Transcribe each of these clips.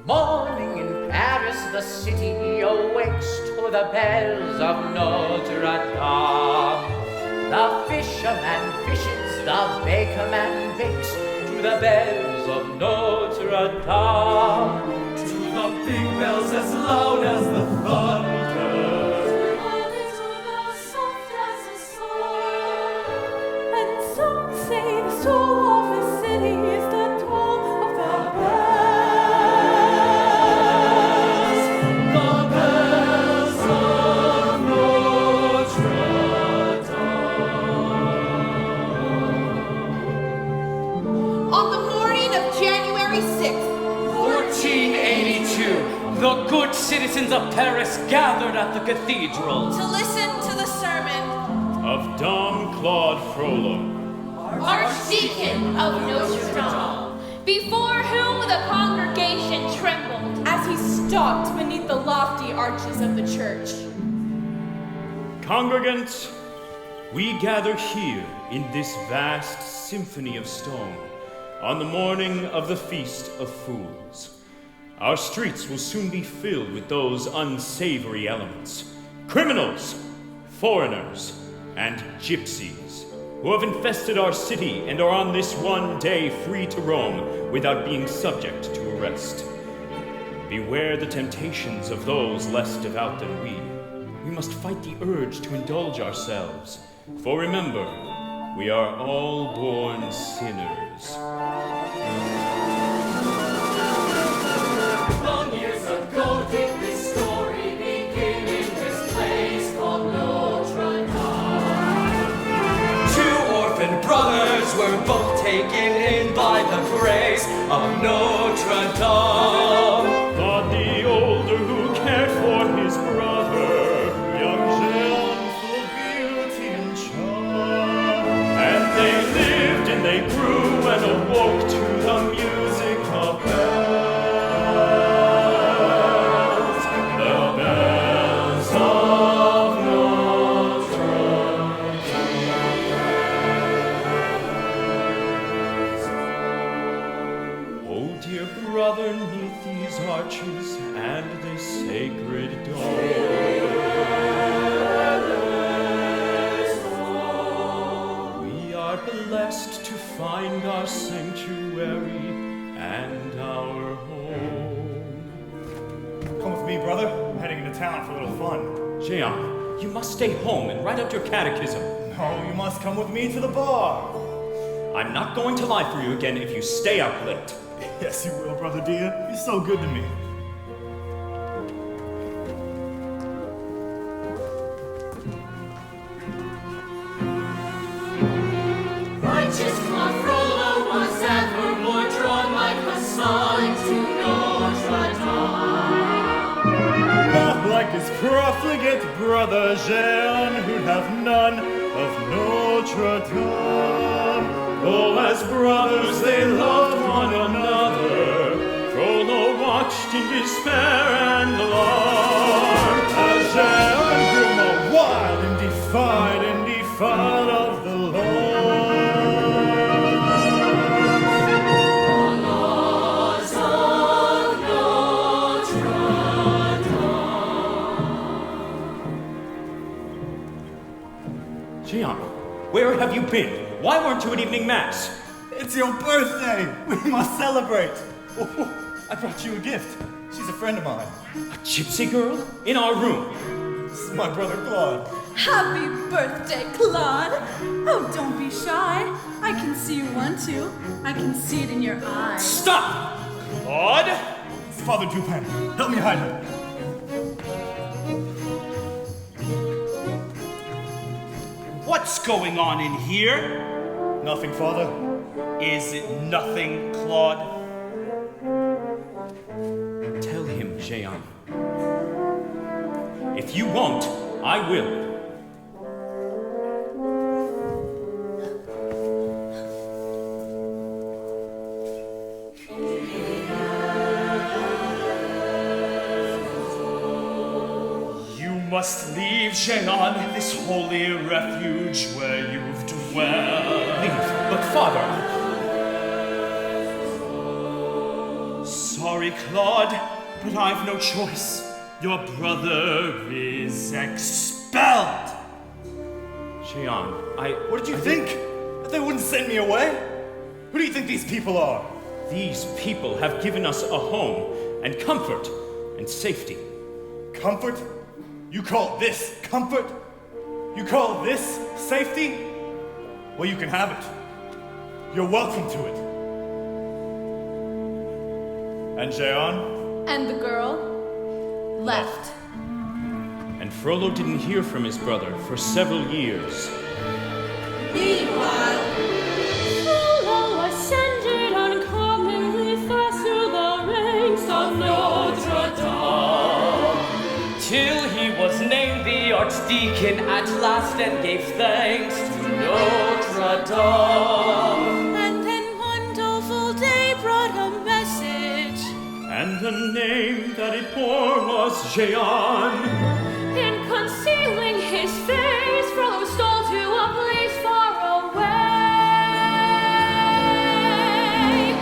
Morning in Paris, the city awakes to the bells of Notre Dame. The fisherman fishes, the bakerman bakes to the bells of Notre Dame. To the big bells as loud as the thunder. Soft as a sword. And some say the soul of the city is the toll of the bells. The bells of Notre Dame. On the morning of January 6th, 1482, the good citizens of Paris gathered at the cathedral to listen to the sermon of Dom Claude Frollo, Archdeacon of Notre Dame, Before whom the congregation trembled as he stalked beneath the lofty arches of the church. Congregants, we gather here in this vast symphony of stone on the morning of the Feast of Fools. Our streets will soon be filled with those unsavory elements, criminals, foreigners, and gypsies, who have infested our city and are on this one day free to roam without being subject to arrest. Beware the temptations of those less devout than we. We must fight the urge to indulge ourselves, for remember, we are all born sinners. Long years ago did this story begin in this place called Notre Dame. Two orphan brothers were both taken in by the grace of Notre Dame. God the older who cared for his brother, young Jean full of beauty and charm. And they lived and they grew and awoke to the music of bells. The bells of Notre Dame. Oh dear brother, 'neath these arches and this sacred dome, we are blessed to find our sanctuary and our home. Come with me, brother. I'm heading into town for a little fun. Jean, you must stay home and write out your catechism. No, you must come with me to the bar. I'm not going to lie for you again if you stay out late. Yes, you will, brother dear. You're so good to me. Righteous Claude Frollo was evermore drawn like a sun to Notre Dame. Not like his profligate brother Jean, who'd have none of Notre Dame. Oh, as brothers they loved one another, Frollo watched in despair and alarm. As Jean grew more wild and defied of the Lord. The laws of Notre Dame. Jean, where have you been? Why weren't you at evening mass? It's your birthday! We must celebrate! Oh, I brought you a gift. She's a friend of mine. A gypsy girl? In our room? This is my brother Claude. Happy birthday, Claude! Oh, don't be shy. I can see you want to. I can see it in your eyes. Stop! Claude? It's Father Dupin. Help me hide her. What's going on in here? Nothing, Father. Is it nothing, Claude? Tell him, Jehan. If you won't, I will. You must leave, Jehan, this holy refuge where you've dwelled. Leave, but Father, Sorry, Claude, but I've no choice. Your brother is expelled. Jehan, What did you think? That they wouldn't send me away? Who do you think these people are? These people have given us a home and comfort and safety. Comfort? You call this comfort? You call this safety? Well, you can have it. You're welcome to it. And Jehan? And the girl left. And Frollo didn't hear from his brother for several years. Meanwhile, Frollo ascended uncommonly fast through the ranks of Notre Dame. Till he was named the Archdeacon at last and gave thanks to Notre Dame. And then one doleful day brought a message. And the name that it bore was Jehan. In concealing his face, Frollo stole to a place far away. Away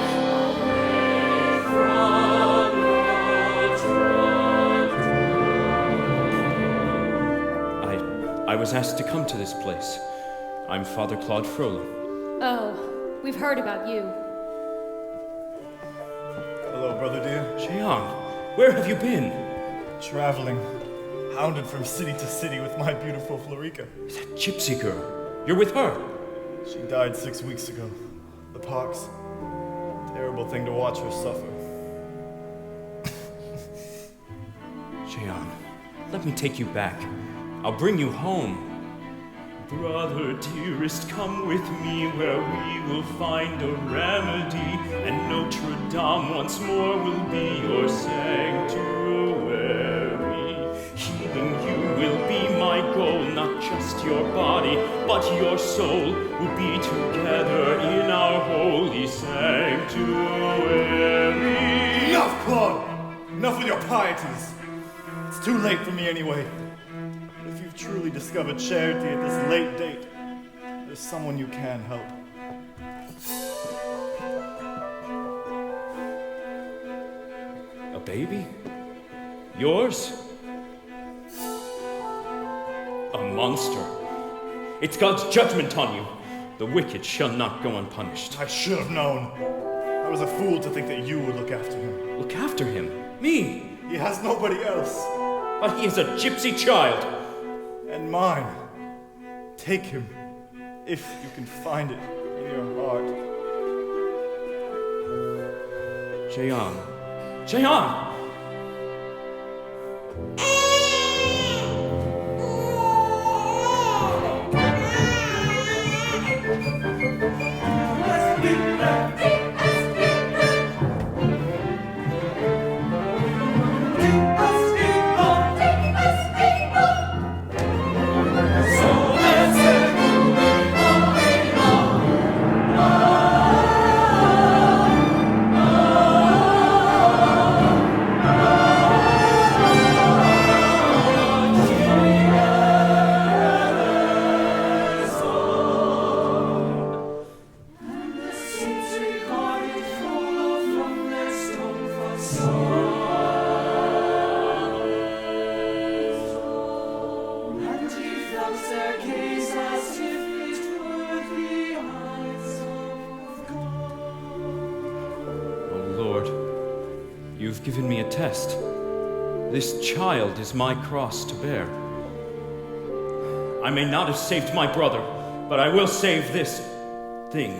from I was asked to come to this place. I'm Father Claude Frollo. Oh, we've heard about you. Hello, brother dear. Jehan, where have you been? Traveling. Hounded from city to city with my beautiful Florica. That gypsy girl. You're with her. She died 6 weeks ago. The pox. Terrible thing to watch her suffer. Jehan, let me take you back. I'll bring you home. Brother dearest, come with me where we will find a remedy, and Notre Dame once more will be your sanctuary. Healing you will be my goal, not just your body, but your soul will be together in our holy sanctuary. Enough, Claude! Enough with your pieties. It's too late for me anyway. If you've truly discovered charity at this late date, there's someone you can help. A baby? Yours? A monster. It's God's judgment on you. The wicked shall not go unpunished. I should have known. I was a fool to think that you would look after him. Look after him. Me. He has nobody else. But he is a gypsy child. And mine. Take him, if you can find it in your heart. Jehan. Jehan! Their gaze as if it were the eyes of God. You've given me a test. This child is my cross to bear. I may not have saved my brother, but I will save this thing.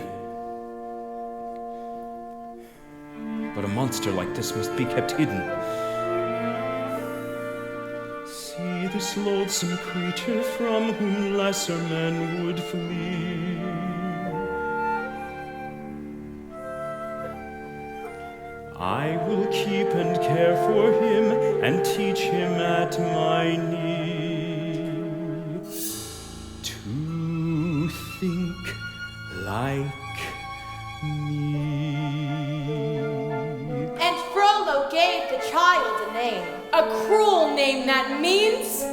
But a monster like this must be kept hidden. See this loathsome creature from whom lesser men would flee. I will keep and care for him and teach him at my knee to think like me. And Frollo gave the child a name. A cruel name that means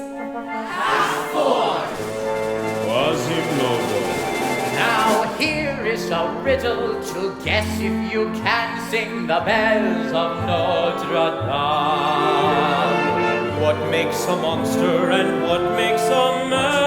Quasimodo. Now here is a riddle to guess if you can sing the bells of Notre Dame. What makes a monster and what makes a man?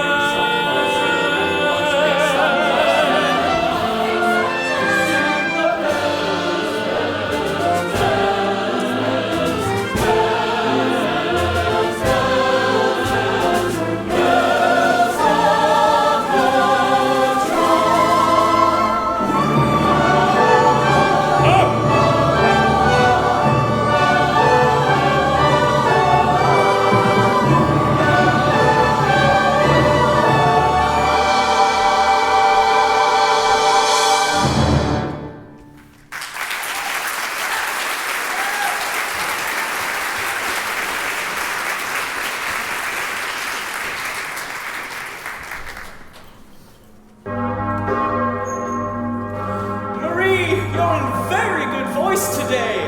Marie, you're in very good voice today.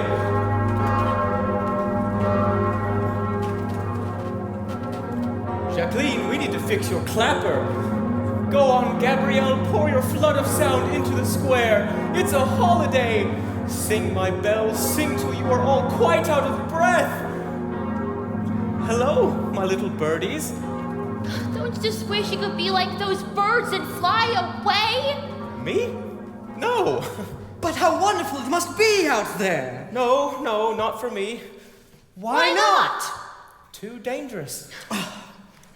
Jacqueline, we need to fix your clapper. Go on, Gabrielle, pour your flood of sound into the square. It's a holiday. Sing, my bells, sing till you are all quite out of breath. Hello, my little birdies. Don't you just wish you could be like those birds and fly away? Me? No. But how wonderful it must be out there! No, not for me. Why not? Too dangerous.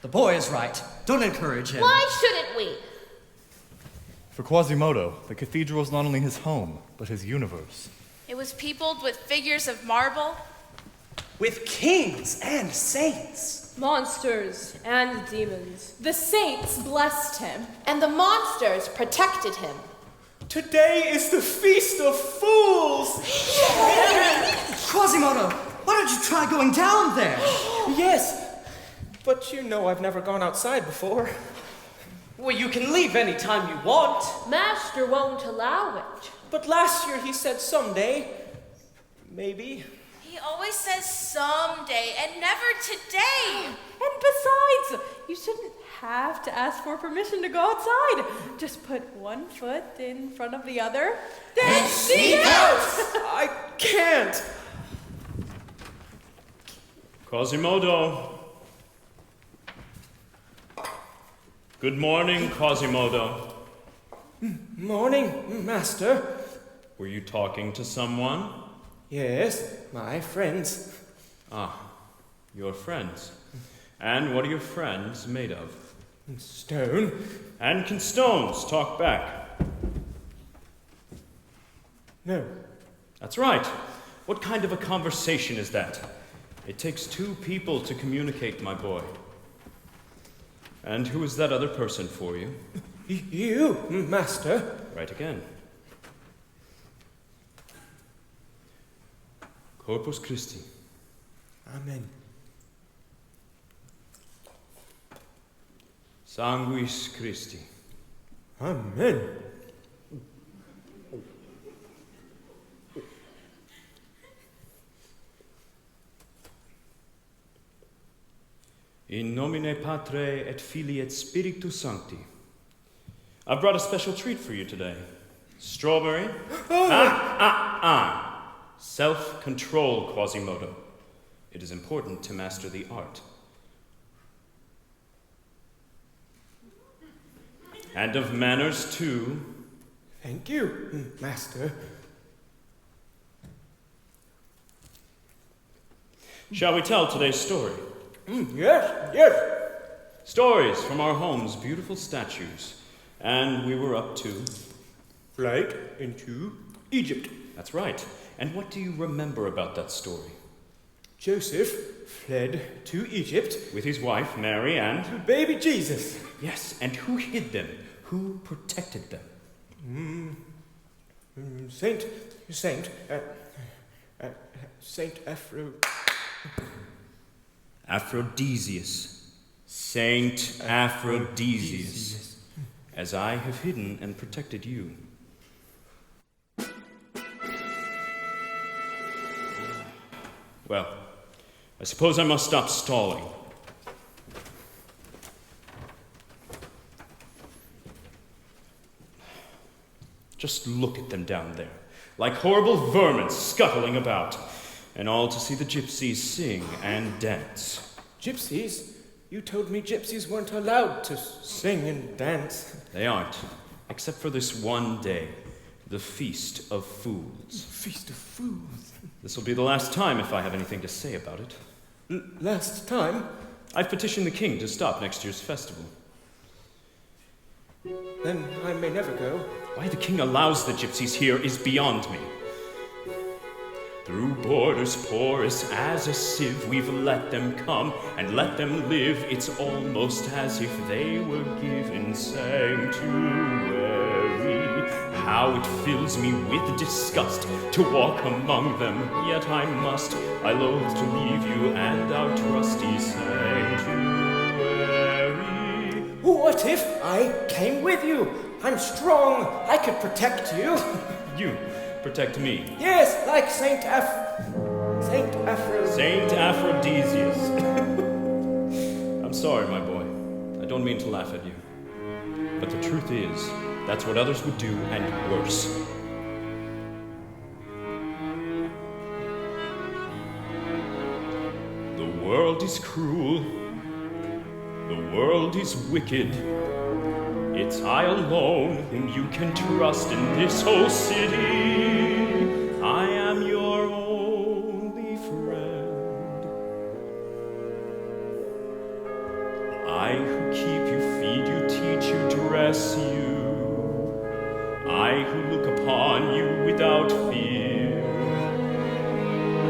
The boy is right. Don't encourage him. Why shouldn't we? For Quasimodo, the cathedral is not only his home, but his universe. It was peopled with figures of marble. With kings and saints. monsters and demons. The saints blessed him. And the monsters protected him. Today is the Feast of Fools! Quasimodo, why don't you try going down there? Yes, but you know I've never gone outside before. Well, you can leave any time you want. Master won't allow it. But last year he said someday. Maybe. He always says someday and never today. And besides, you shouldn't have to ask for permission to go outside. Just put one foot in front of the other, then sneak out! I can't. Quasimodo. Good morning, Quasimodo. Morning, Master. Were you talking to someone? Yes, my friends. Ah, your friends. And what are your friends made of? Stone. And can stones talk back? No. That's right. What kind of a conversation is that? It takes two people to communicate, my boy. And who is that other person for you? You, Master. Right again. Corpus Christi. Amen. Sanguis Christi. Amen. In nomine Patre et Filii et Spiritus Sancti. I've brought a special treat for you today. Strawberry. Self-control, Quasimodo. It is important to master the art. And of manners, too. Thank you, Master. Shall we tell today's story? Yes. Stories from our home's beautiful statues. And we were up to... Flight into Egypt. That's right. And what do you remember about that story? Joseph fled to Egypt With his wife, Mary, and... baby Jesus. Yes, and who hid them? Who protected them? Saint Aphrodisias. Saint Aphrodisias. As I have hidden and protected you. Well, I suppose I must stop stalling. Just look at them down there, like horrible vermin scuttling about, and all to see the gypsies sing and dance. Gypsies? You told me gypsies weren't allowed to sing and dance. They aren't, except for this one day, the Feast of Fools. Feast of Fools. This will be the last time if I have anything to say about it. Last time? I've petitioned the king to stop next year's festival. Then I may never go. Why the king allows the gypsies here is beyond me. Through borders porous as a sieve, we've let them come and let them live. It's almost as if they were given sanctuary. How it fills me with disgust to walk among them, yet I must. I loathe to leave you and our trusty sanctuary. What if I came with you? I'm strong. I could protect you. You protect me. Yes, like Saint Aphrodisias. I'm sorry, my boy. I don't mean to laugh at you. But the truth is, that's what others would do, and worse. The world is cruel. The world is wicked. It's I alone whom you can trust in this whole city. I am your only friend. I who keep you, feed you, teach you, dress you. I who look upon you without fear.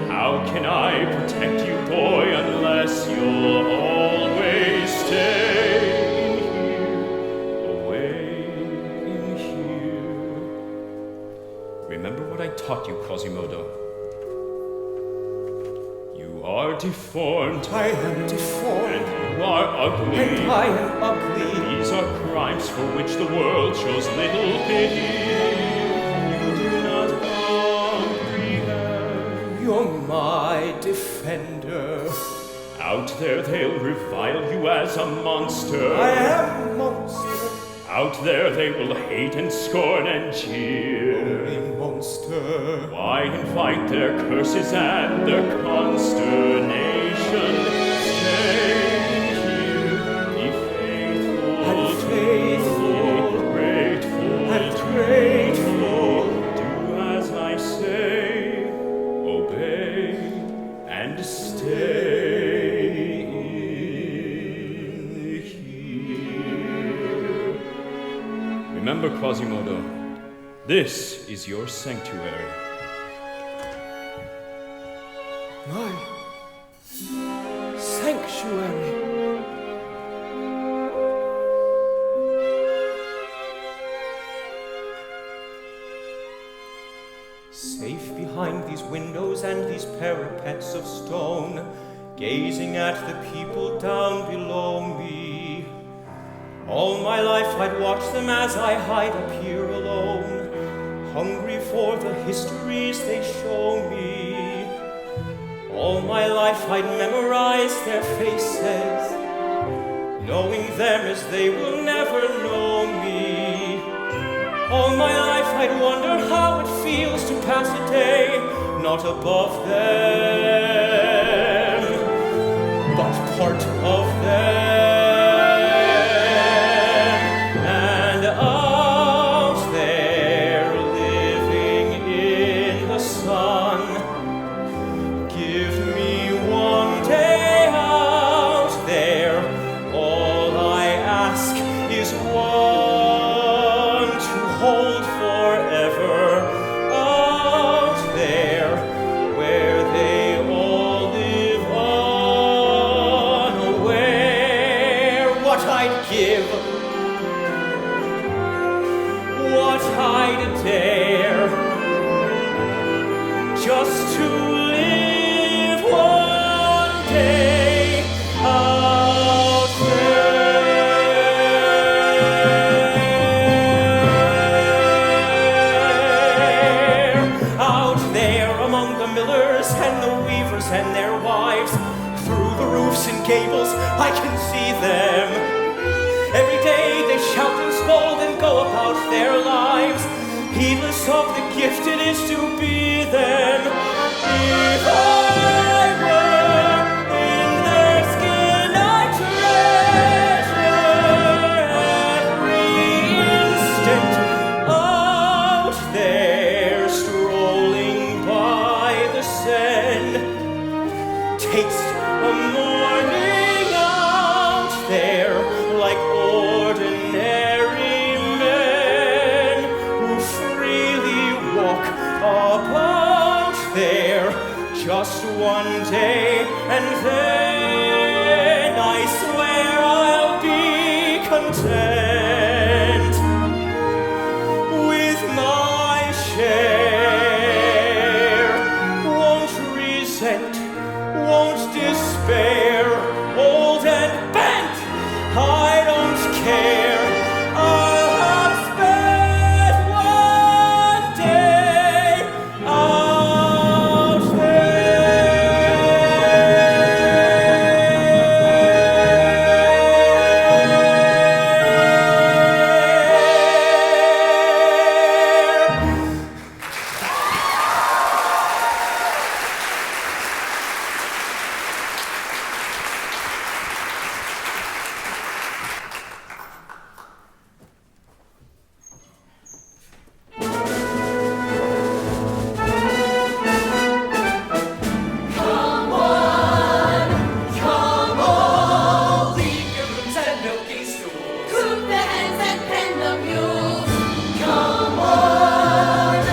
How can I protect you, boy, unless you'll always stay? Remember what I taught you, Quasimodo. You are deformed. I am deformed. And you are ugly. And I am ugly. These are crimes for which the world shows little pity. You do not comprehend. You're my defender. Out there they'll revile you as a monster. I am a monster. Out there they will hate and scorn and jeer. A monster. Why invite their curses and their consternation? Stay here, be faithful, And faithful, be grateful, and grateful. Do as I say, obey, and stay. Remember, Quasimodo, this is your sanctuary. My sanctuary. Safe behind these windows and these parapets of stone, gazing at the people down below me. All my life I'd watch them as I hide up here alone, hungry for the histories they show me. All my life I'd memorize their faces, knowing them as they will never know me. All my life I'd wonder how it feels to pass a day not above them, but part of them. Give me one just to live one day out there among the millers and the weavers and their wives. Through the roofs and gables I can see them. Every day they shout and scold and go about their lives, heedless of the gift it is to be them. If I were in their skin, I'd treasure every instant out there, strolling by the Seine. Taste a morning out there like ordinary men who freely walk about there just one day, and then I swear I'll be content with my share. Won't resent, won't despair, old and bent, I don't care. I'll have spent one day out Coop the hens and pen the mules. Come on,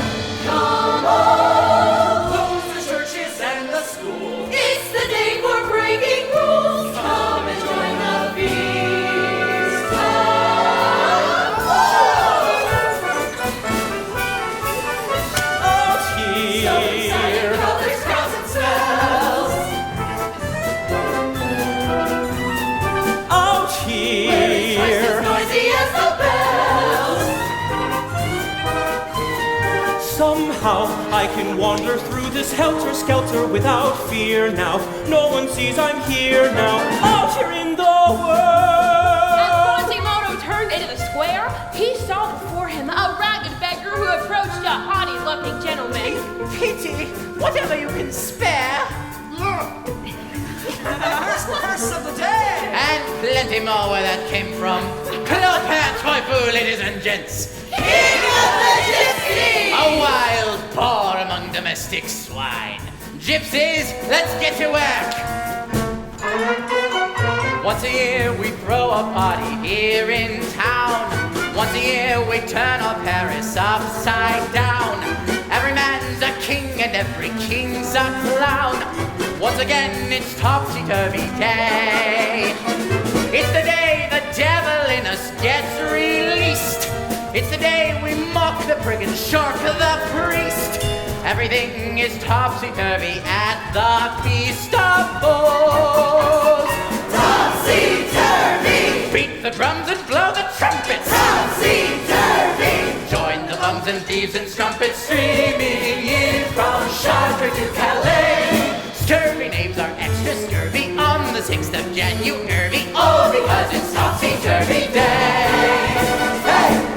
come on. Close the churches and the schools. It's the day for breaking rules. Come and join the feast. out So here. exciting colors, crowds, and smells. Out It's here. as noisy as the bells. Somehow I can wander through this helter-skelter without fear now. No one sees I'm here now, out here in the As world. Quasimodo turned into the square, he saw before him a ragged beggar who approached a haughty-looking gentleman. Pity, whatever you can spare. First of the day. And plenty more where that came from. Clopin Toifu, ladies and gents. King of the Gypsies! A wild boar among domestic swine. Gypsies, let's get to work. Once a year we throw a party here in town. Once a year we turn our Paris upside down. Every man's a king and every king's a clown. Once again it's topsy-turvy day. It's the day the devil in us gets released. It's the day we mock the brigand shark, the priest. Everything is topsy-turvy at the Feast of Fools. Topsy-turvy! Beat the drums and blow the trumpets. Topsy-turvy! Join the bums and thieves and strumpets streaming in from Chartres to Calais. Scurvy knaves are extra scurvy on the 6th of January. All because it's topsy-turvy day. Hey!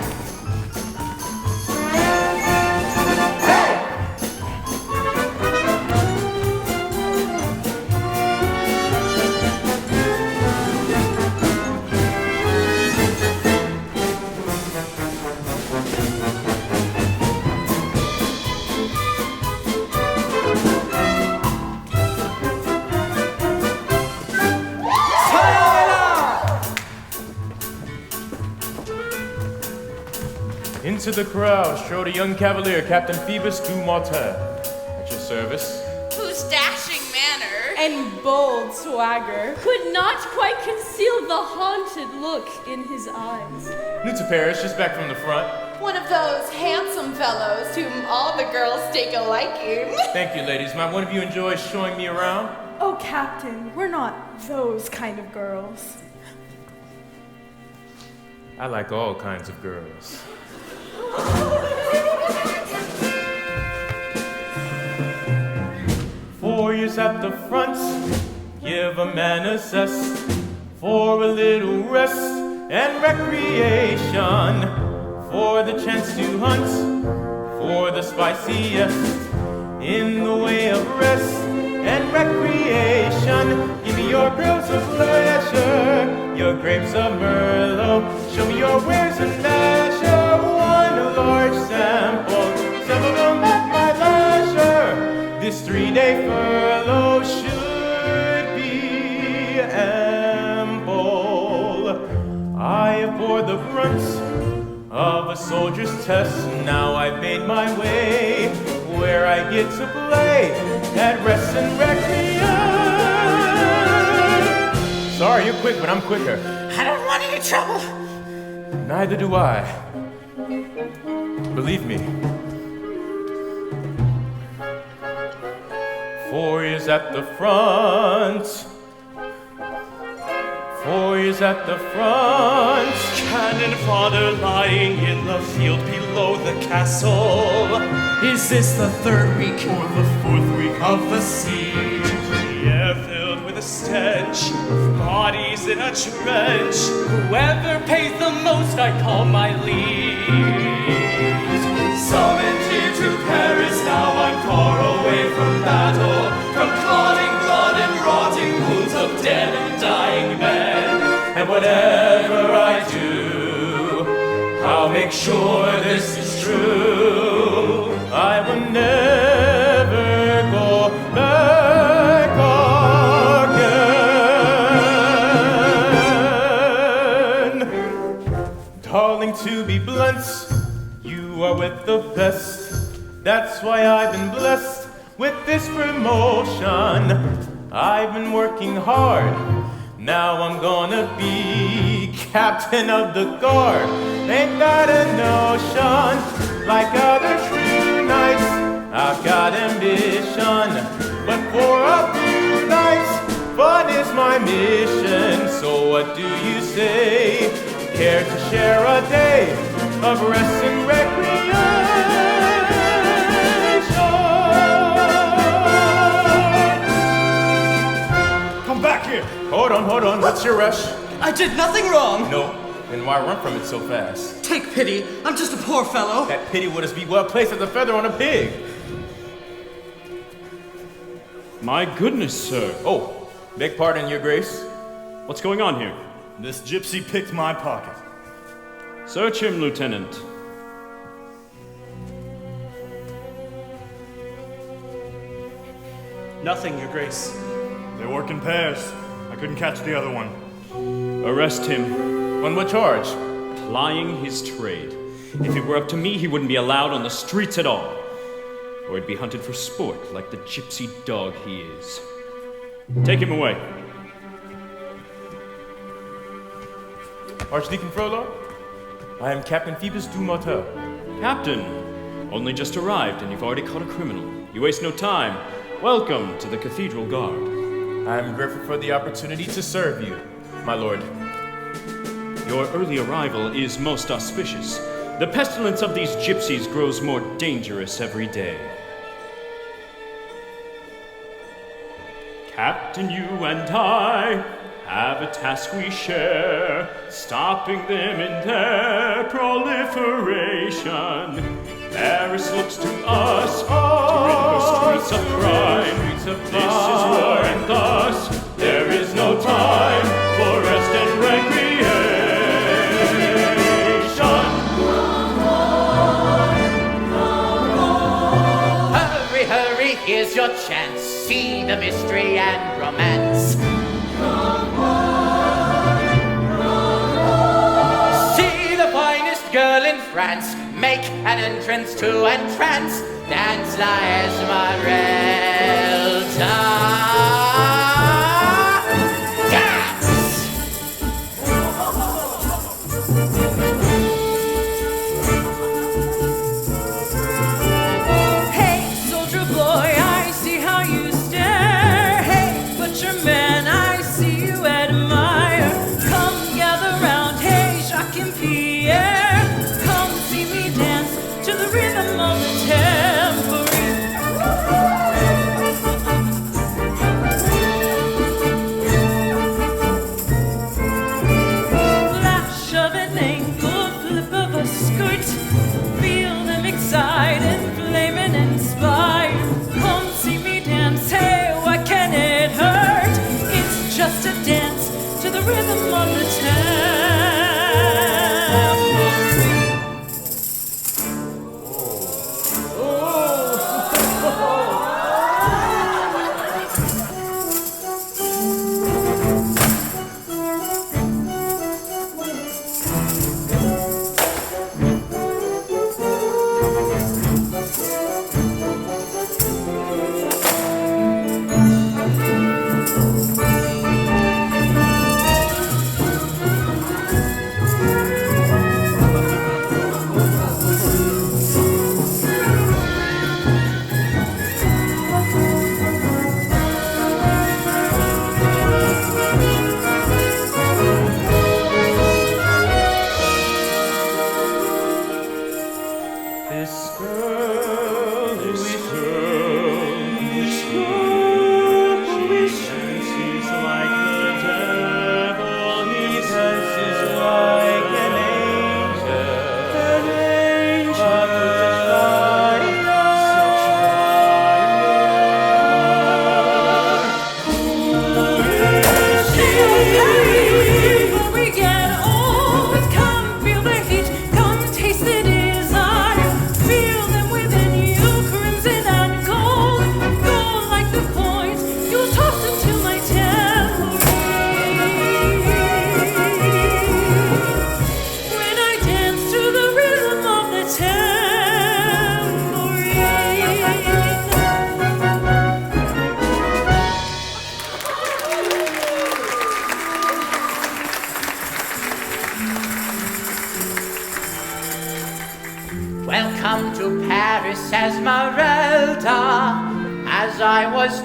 Into the crowd strode a young cavalier, Captain Phoebus du Martin. At your service. Whose dashing manner And bold swagger could not quite conceal the haunted look in his eyes. New to Paris, just back from the front. One of those handsome fellows whom all the girls take a liking. Thank you, ladies. Might one of you enjoy showing me around? Oh, Captain, we're not those kind of girls. I like all kinds of girls. 4 years at the front, give a man a zest for a little rest and recreation, for the chance to hunt, for the spiciest in the way of rest and recreation. Give me your pearls of pleasure, your grapes of Merlot. Show me your wares and measure, one large sample, sample them at my leisure. This 3-day furlough should be ample. I have bore the brunt of a soldier's test. Now I've made my way where I get to play at rest and recreation. Sorry, you're quick, but I'm quicker. I don't want any trouble. Neither do I. Believe me. 4 years at the front. 4 years at the front. Cannon fodder lying in the field below the castle. Is this the 3rd week Or the 4th week of the siege? The air filled with a stench of bodies in a trench. Whoever pays the most, I call my liege. Summoned here to Paris, now I'm far away from battle, from clotting blood and rotting wounds of dead and dying men. And whatever I do, I'll make sure this is true. I will never go back again. Darling, to be blunt, you are with the best. That's why I've been blessed with this promotion. I've been working hard. Now I'm gonna be captain of the guard. Ain't got a notion like other true knights. I've got ambition, but for a few nights, fun is my mission. So what do you say? Care to share a day of rest and recreation? Come back here! Hold on, what's your rush? I did nothing wrong. No, then why run from it so fast? Take pity. I'm just a poor fellow. That pity would be well placed as a feather on a pig. My goodness, sir. Oh, beg pardon, your grace. What's going on here? This gypsy picked my pocket. Search him, Lieutenant. Nothing, Your Grace. They work in pairs. I couldn't catch the other one. Arrest him. On what charge? Plying his trade. If it were up to me, he wouldn't be allowed on the streets at all. Or he'd be hunted for sport like the gypsy dog he is. Take him away. Archdeacon Frollo, I am Captain Phoebus Dumartel. Captain, only just arrived and you've already caught a criminal. You waste no time. Welcome to the Cathedral Guard. I am grateful for the opportunity to serve you, my lord. Your early arrival is most auspicious. The pestilence of these gypsies grows more dangerous every day. Captain, you and I have a task we share, stopping them in their proliferation. Paris looks to us to rid her streets of crime. This is war, and thus there is no time for rest and recreation. Hurry, hurry, here's your chance. See the mystery and romance. See the finest girl in France. Make an entrance to entrance. Dance la Esmeralda. Dance!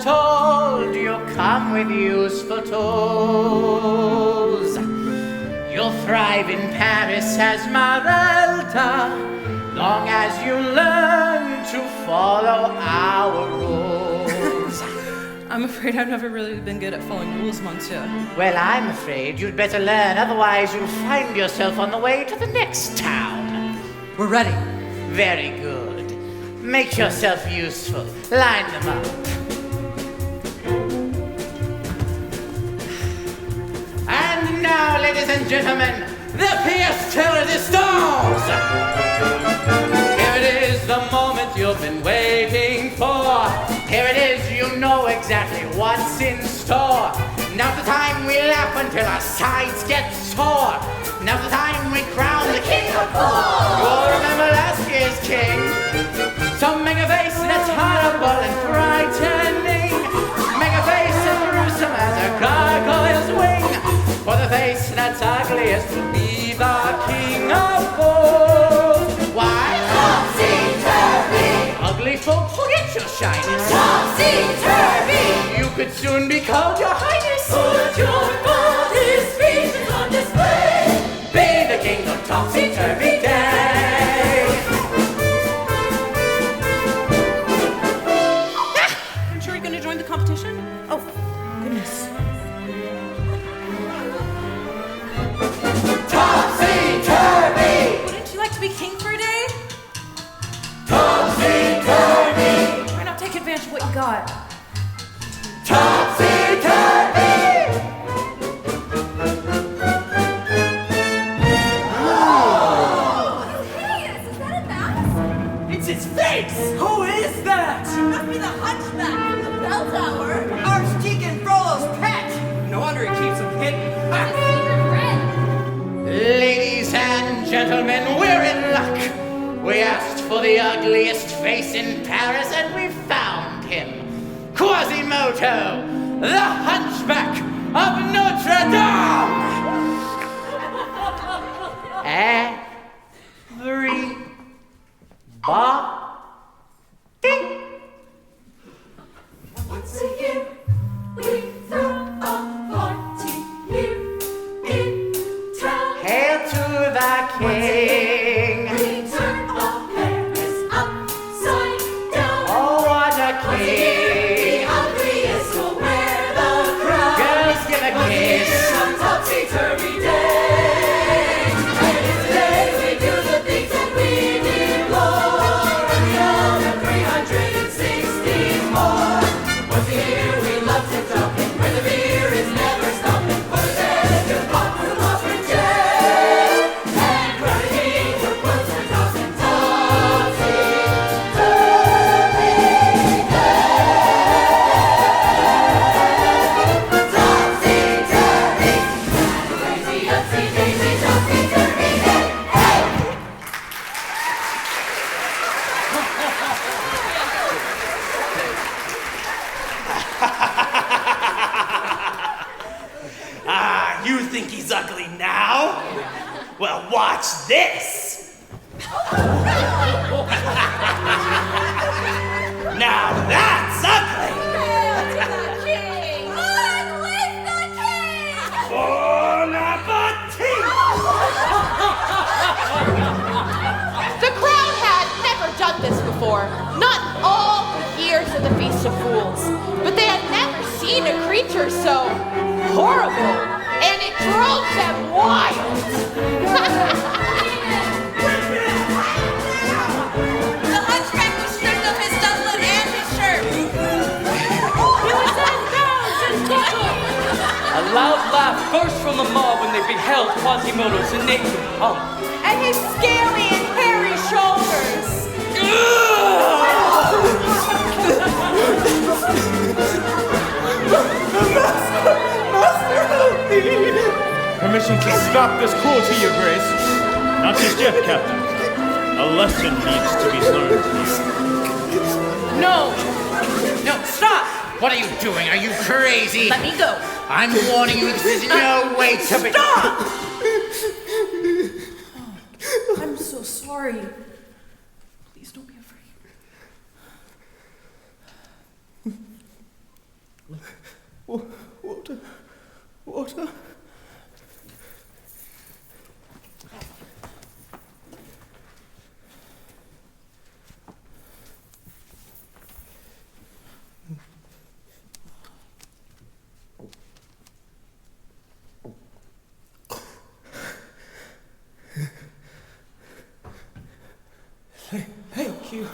told you'll come with useful tools. You'll thrive in Paris as Marelta, long as you learn to follow our rules. I'm afraid I've never really been good at following rules, Monsieur. Well, I'm afraid you'd better learn, otherwise you'll find yourself on the way to the next town. We're ready. Very good. Make yourself useful. Line them up. And now, ladies and gentlemen, the pièce de résistance! Here it is, the moment you've been waiting for. Here it is, you know exactly what's in store. Now's the time we laugh until our sides get sore. Now's the time we crown the king of fools. You'll remember last year's king. So make a face that's horrible and frightening. Make a face as gruesome as a gargoyle's wing. For the face that's ugliest will be the king of fools. Why? Topsy-turvy. Ugly folk, forget your shyness. Topsy-turvy. You could soon be called your highness. Put your body's features on display. Be the king of topsy-turvy day. I'm sure you're going to join the competition? Oh, goodness. Topsy-turvy. Wouldn't you like to be king for a day? Topsy-turvy. Why not take advantage of what you got? Topsy-turvy. It's his face! Who is that? It must be the hunchback from the bell tower. Archdeacon Frollo's pet. No wonder he keeps him hidden. Ladies and gentlemen, we're in luck. We asked for the ugliest face in Paris and we found him. Quasimodo, the hunchback of Notre Dame. Everybody. Once a year, we throw a party here in town. Hail to the king. We turn all Paris upside down. Oh, what a Once a year, king. the ugliest will wear the crown. Girls, give a Once a year kiss. on Topsy-Turvy Day. And today we do the things that we did glory on the 360 more. Once a year we love to talking where the beer is never stopping. For the delicate pot for love and jam. And crown the king for quilts and tossing Topsy-Turvy Day. Topsy-Turvy. Crazy, upsy, daisy, Topsy-Turvy Day. Hey! Ah, you think he's ugly now? Well, watch this. Now that's ugly. Bon appetit. The crowd had never done this before, not in all the years of the Feast of Fools, but they had never seen a creature so horrible, and it drove them wild. The hunchback was stripped of his doublet and his shirt. A loud laugh burst from the mob when they beheld Quasimodo's naked hump. And his scaly and hairy shoulders. Permission to stop this cruelty, Your Grace. Not just yet, Captain. A lesson needs to be learned here. No! No, stop! What are you doing? Are you crazy? Let me go. I'm warning you, this is no way to be. Stop! I'm so sorry. Please don't be afraid. Water? Thank you.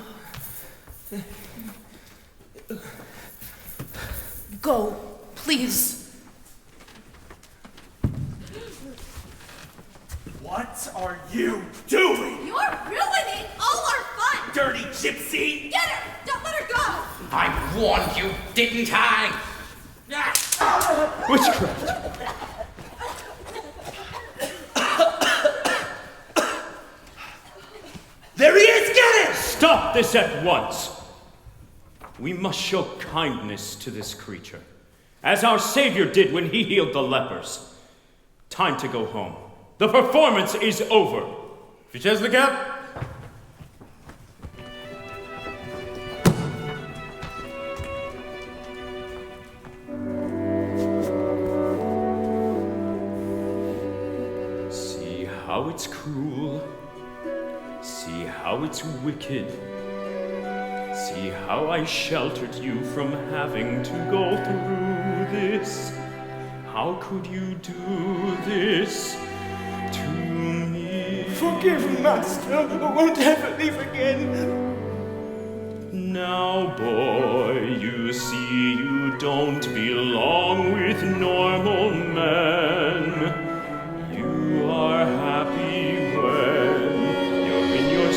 Go, please. What are you doing? You're ruining all our fun! Dirty gypsy! Get her! Don't let her go! I warned you, didn't I? Witchcraft! There he is! Get him! Stop this at once! We must show kindness to this creature, as our Savior did when he healed the lepers. Time to go home. The performance is over. Fiches the gap. See how it's cruel. See how it's wicked. See how I sheltered you from having to go through this. How could you do this to me? Forgive, Master. I won't ever leave again. Now, boy, you see you don't belong with normal men. You are happy when you're in your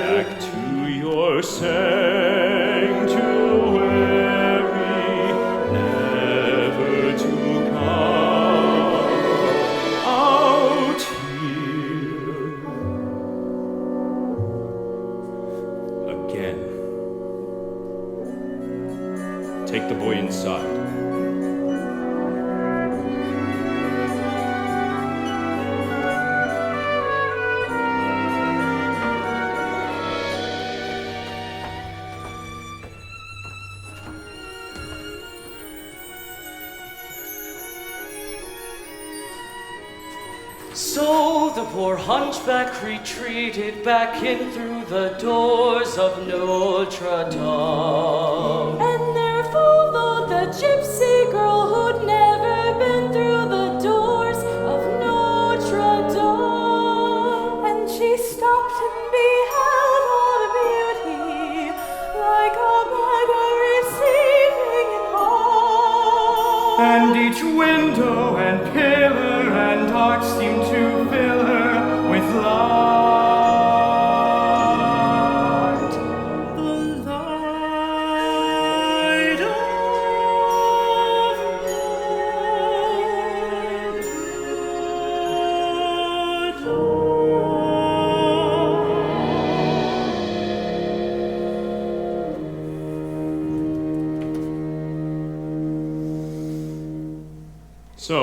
back to your sanctuary, never to come out here again. Take the boy inside. So the poor hunchback retreated back in through the doors of Notre Dame. And there followed the gypsy girl who'd never been through the doors of Notre Dame. And she stopped and beheld all the beauty, like a mother receiving an all. And each window and pillar and arch seemed to fill her with light. The light of So,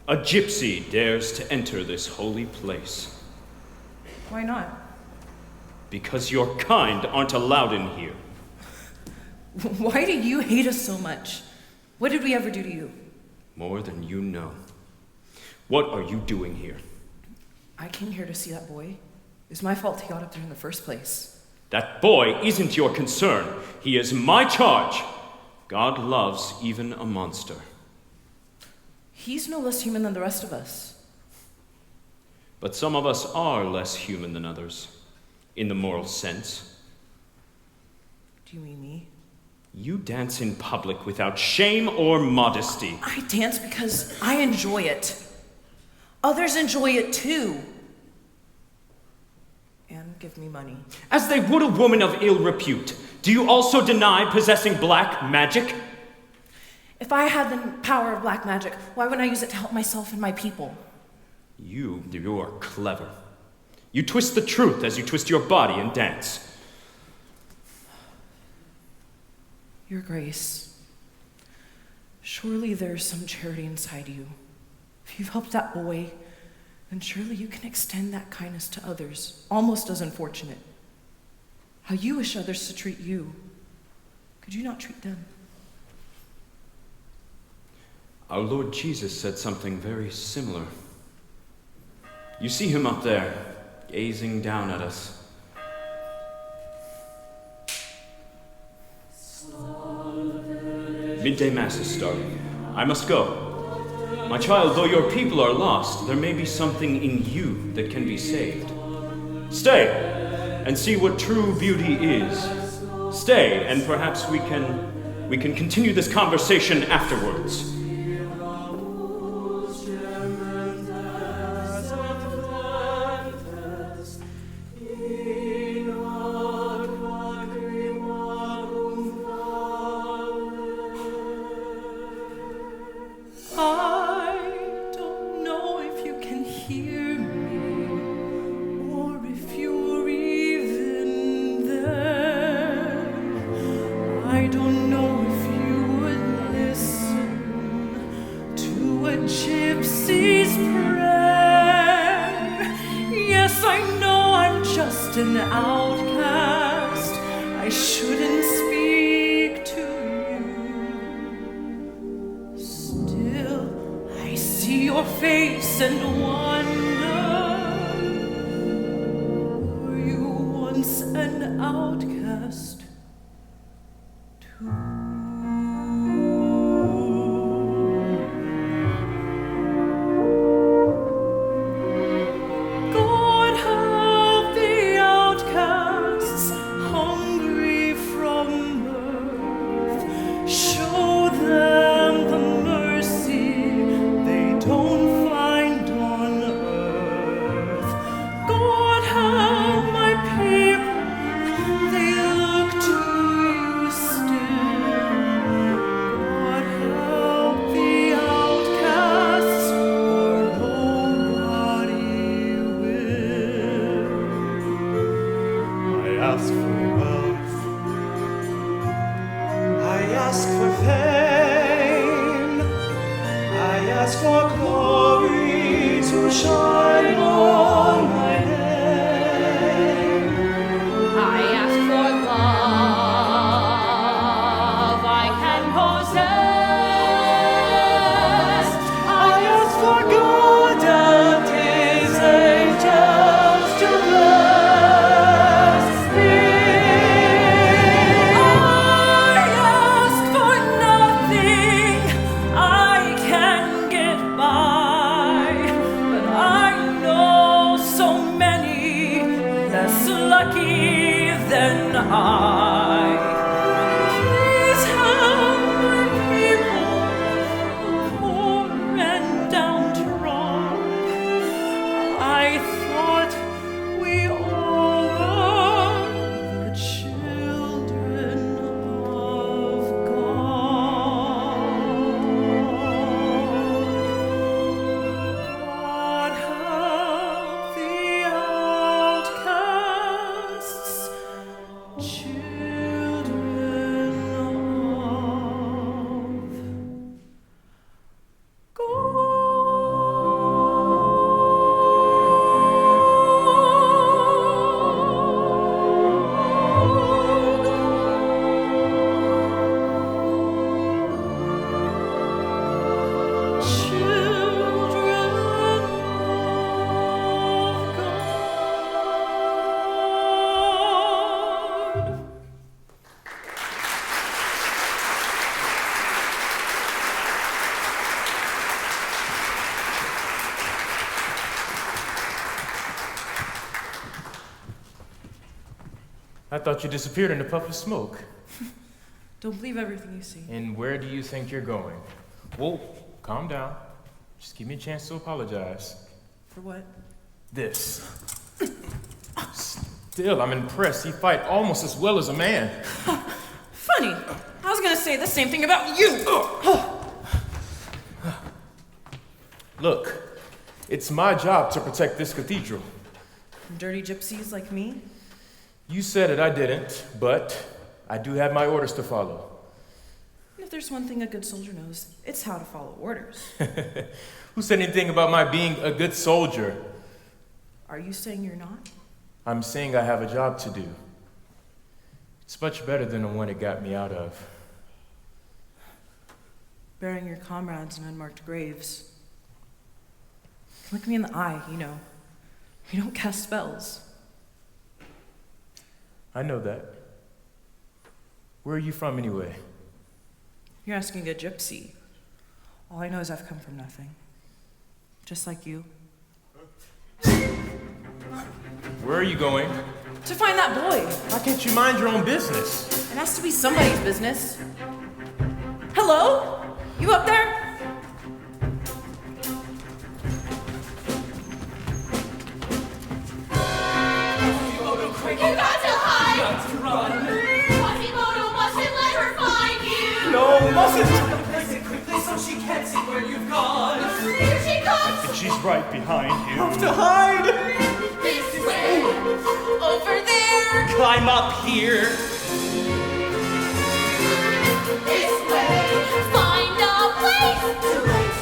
a gypsy dares to enter this holy place. Why not? Because your kind aren't allowed in here. Why do you hate us so much? What did we ever do to you? More than you know. What are you doing here? I came here to see that boy. It's my fault he got up there in the first place. That boy isn't your concern. He is my charge. God loves even a monster. He's no less human than the rest of us. But some of us are less human than others, in the moral sense. Do you mean me? You dance in public without shame or modesty. I dance because I enjoy it. Others enjoy it too. And give me money. As they would a woman of ill repute. Do you also deny possessing black magic? If I had the power of black magic, why wouldn't I use it to help myself and my people? You're clever. You twist the truth as you twist your body and dance. Your Grace, surely there's some charity inside you. If you've helped that boy, then surely you can extend that kindness to others, almost as unfortunate. How you wish others to treat you, could you not treat them? Our Lord Jesus said something very similar. You see him up there, gazing down at us. Midday Mass is starting. I must go. My child, though your people are lost, there may be something in you that can be saved. Stay, and see what true beauty is. Stay, and perhaps we can continue this conversation afterwards. I don't know if you would listen to a gypsy's prayer. Yes, I know I'm just an outcast. I shouldn't speak to you. Still, I see your face and wonder, were you once an outcast? God help the outcasts, hungry from birth. Show them the mercy they don't find on earth. God help my people, they look to you still. God help the outcasts, or nobody will. I ask for wealth. I ask for fame. I ask for glory to shine on my name. I ask for love I can possess. I ask for God and His angels to bless me. I ask for nothing, I can get by, but I know so many less lucky than I. Please help my people, the poor and downtrodden. I thought we all were the children of God. God help the outcasts, children of God. Children of God. I thought you disappeared in a puff of smoke. Don't believe everything you see. And where do you think you're going? Whoa, calm down. Just give me a chance to apologize. For what? This. Still, I'm impressed. You fight almost as well as a man. Funny. I was gonna say the same thing about you. Look, it's my job to protect this cathedral. Dirty gypsies like me? You said it, I didn't, but I do have my orders to follow. If there's one thing a good soldier knows, it's how to follow orders. Who said anything about my being a good soldier? Are you saying you're not? I'm saying I have a job to do. It's much better than the one it got me out of. Burying your comrades in unmarked graves. Look me in the eye, you know. You don't cast spells. I know that. Where are you from anyway? You're asking a gypsy. All I know is I've come from nothing. Just like you. Where are you going? To find that boy. Why can't you mind your own business? It has to be somebody's business. Hello? You up there? You got to hide! Got to run! Quasimodo mustn't let her find you! No, mustn't! Place it quickly so she can't see where you've gone. Here she comes! And she's right behind you. Have to hide! This way! Over there! Climb up here! This way! Find a place to wait!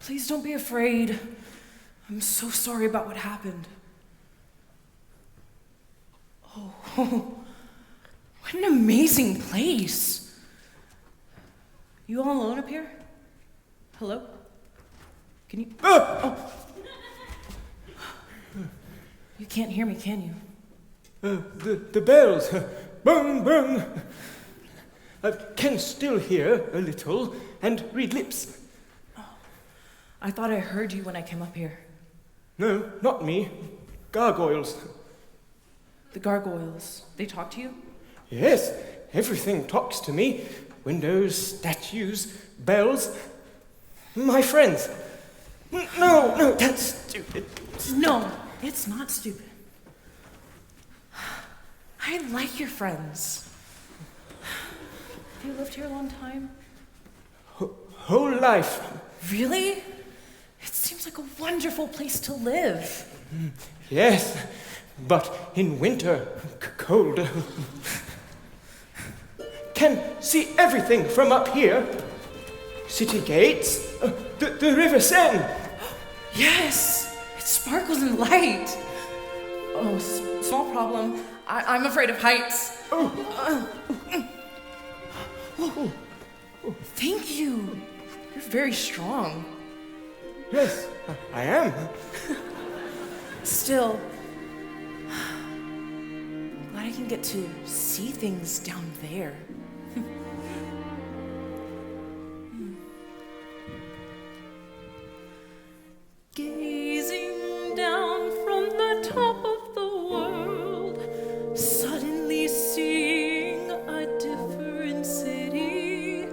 Please don't be afraid. I'm so sorry about what happened. Oh, what an amazing place. You all alone up here? Hello? Can you? Oh! You can't hear me, can you? The bells. Bung, bung. I can still hear a little and read lips. I thought I heard you when I came up here. No, not me. Gargoyles. The gargoyles, they talk to you? Yes, everything talks to me. Windows, statues, bells. My friends. No, that's stupid. No, it's not stupid. I like your friends. Have you lived here a long time? Whole life. Really? It seems like a wonderful place to live. Yes, but in winter, cold. Can see everything from up here. City gates, the River Seine. Yes, it sparkles in light. Oh, small problem. I'm afraid of heights. Thank you. You're very strong. Yes, I am. Still, glad I can get to see things down there. Gazing down from the top of the world, suddenly seeing a different city.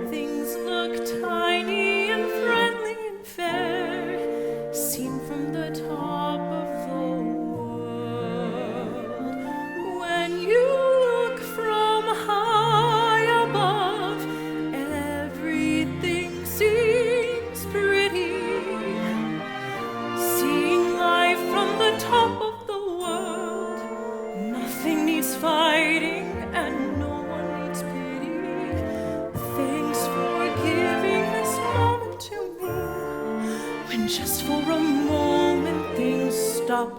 Things look tiny and friendly and fair, seen from the top of the world. When you look from high above, everything seems pretty. Seeing life from the top of the world, nothing needs fighting and no one needs pity. Thanks for giving this moment to me. When just for a moment things stop.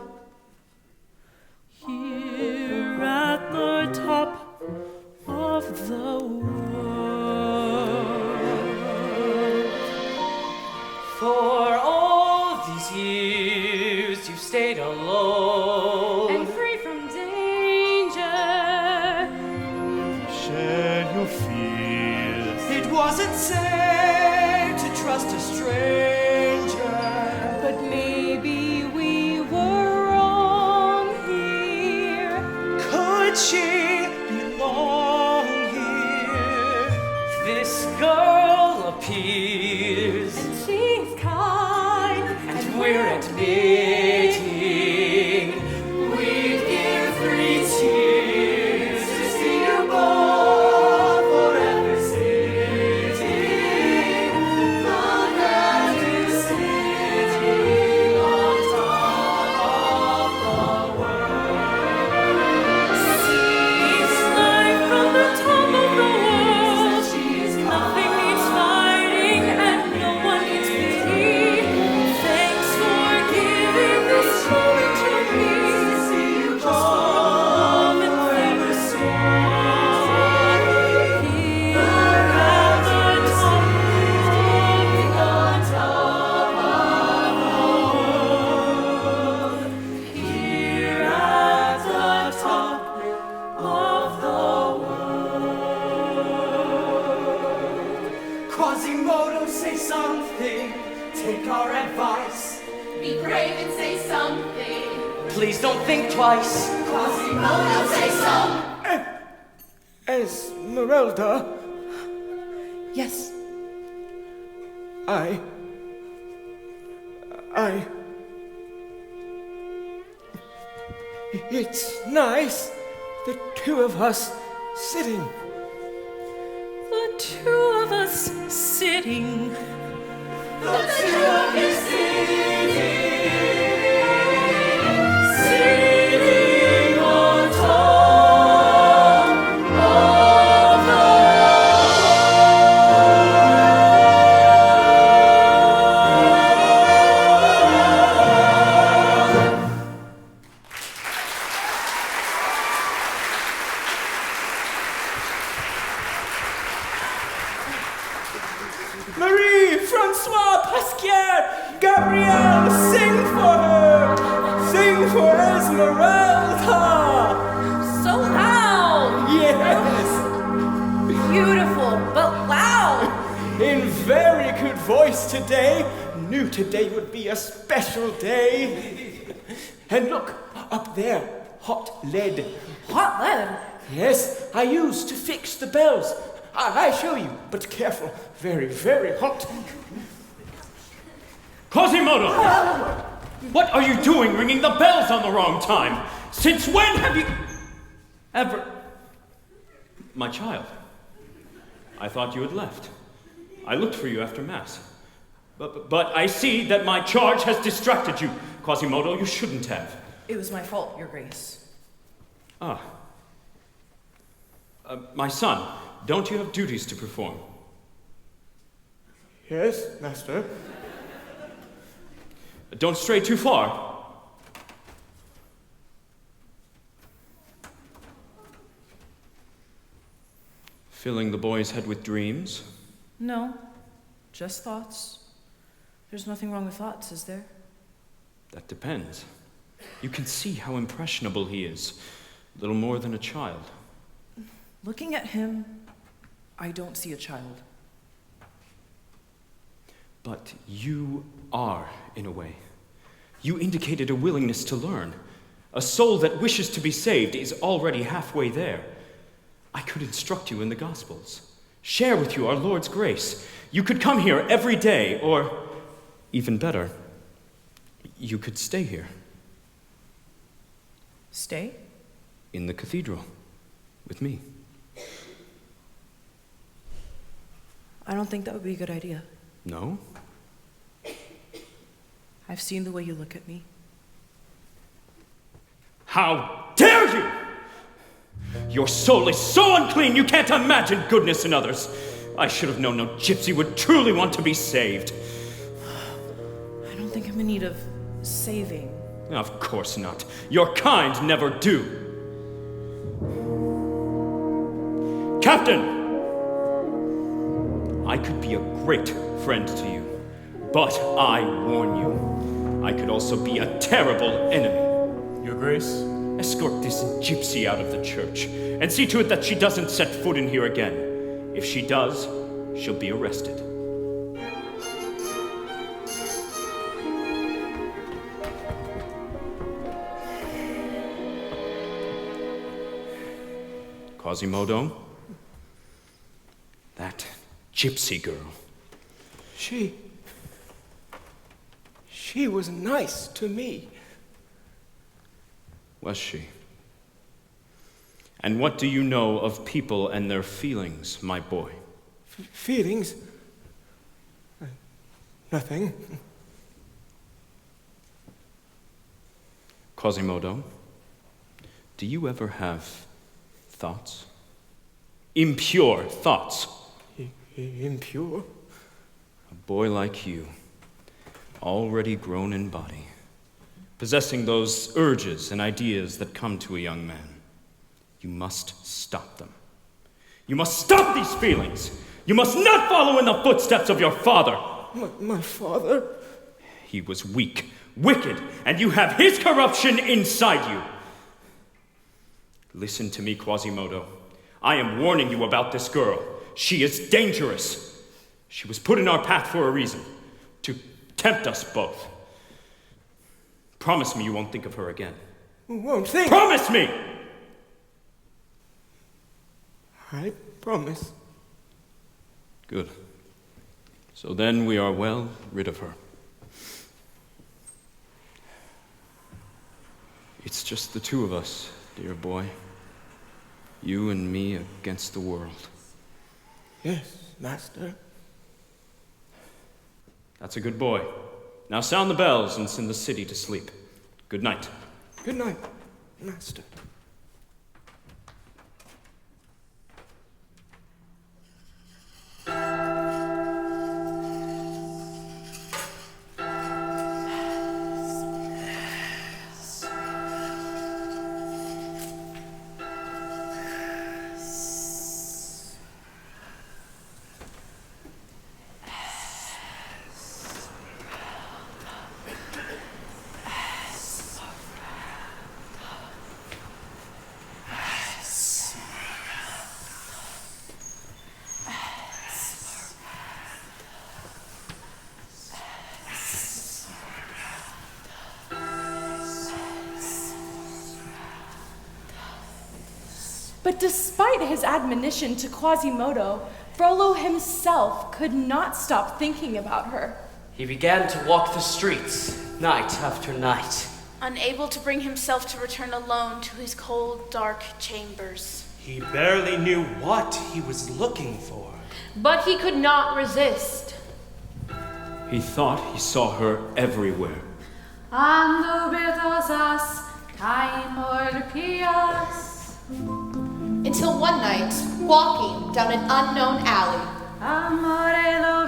Here at the top of the world. For all these years you've stayed alone And free from danger. Share your fears. It wasn't safe to trust a stranger. But maybe we were wrong here. Could she belong here? This girl appears And she's kind. and we're admitting we'd give 3 tears to see you both forever sitting on that city on top of the world. our advice. Be brave and say something. Please don't think twice. Quasimodo, say some. Esmeralda, Yes. It's nice, the two of us sitting. The two of us sitting. The two of you sitting on top of the Marie, Francois, Pasquier, Gabrielle, sing for her! Sing for Esmeralda! So loud! Yes! Beautiful, but loud! In very good voice today. Knew today would be a special day. And look, up there, hot lead. Hot lead? Yes, I used to fix the bells. I show you, but careful. Very, very hot. Quasimodo! What are you doing ringing the bells on the wrong time? Since when have you ever... My child, I thought you had left. I looked for you after Mass. But I see that my charge has distracted you. Quasimodo, you shouldn't have. It was my fault, Your Grace. My son, don't you have duties to perform? Yes, master. Don't stray too far. Filling the boy's head with dreams? No, just thoughts. There's nothing wrong with thoughts, is there? That depends. You can see how impressionable he is. Little more than a child. Looking at him, I don't see a child. But you are, in a way. You indicated a willingness to learn. A soul that wishes to be saved is already halfway there. I could instruct you in the Gospels, share with you our Lord's grace. You could come here every day, or, even better, you could stay here. Stay? In the cathedral, with me. I don't think that would be a good idea. No? I've seen the way you look at me. How dare you! Your soul is so unclean you can't imagine goodness in others. I should have known no gypsy would truly want to be saved. I don't think I'm in need of saving. Of course not. Your kind never do. Captain! I could be a great friend to you, but I warn you, I could also be a terrible enemy. Your Grace? Escort this gypsy out of the church, and see to it that she doesn't set foot in here again. If she does, she'll be arrested. Quasimodo? That gypsy girl. She was nice to me. Was she? And what do you know of people and their feelings, my boy? Feelings? Nothing. Quasimodo, do you ever have thoughts? Impure thoughts? Impure? A boy like you, already grown in body, possessing those urges and ideas that come to a young man. You must stop them. You must stop these feelings. You must not follow in the footsteps of your father. My father? He was weak, wicked, and you have his corruption inside you. Listen to me, Quasimodo. I am warning you about this girl. She is dangerous. She was put in our path for a reason. To tempt us both. Promise me you won't think of her again. Won't think. Promise me! I promise. Good. So then we are well rid of her. It's just the two of us, dear boy. You and me against the world. Yes, master. That's a good boy. Now sound the bells and send the city to sleep. Good night. Good night, master. But despite his admonition to Quasimodo, Frollo himself could not stop thinking about her. He began to walk the streets, night after night. Unable to bring himself to return alone to his cold, dark chambers. He barely knew what he was looking for. But he could not resist. He thought he saw her everywhere. Until one night, walking down an unknown alley,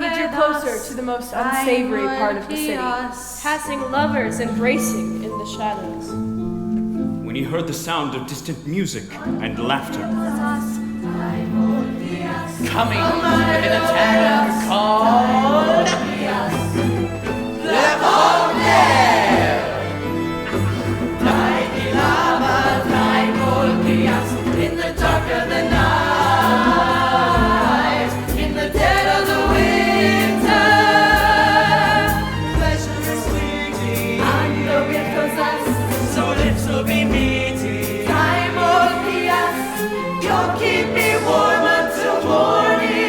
He drew closer to the most unsavory part of the city, passing lovers embracing in the shadows. When he heard the sound of distant music and laughter. Coming with an attack called La Fontaine. In the dark of the night, in the dead of the winter, pleasure is fleeting, and the wind goes us, so lips will be meeting. Time will be us, you'll keep me warm until morning.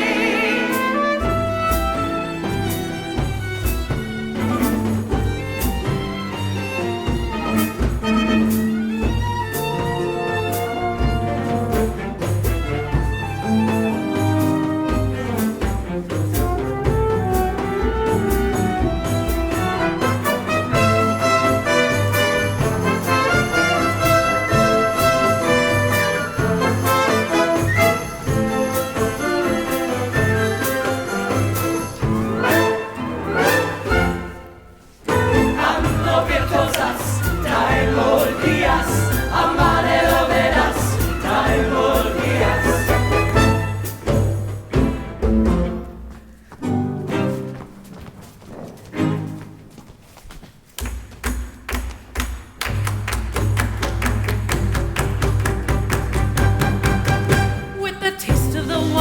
With the taste of the wine,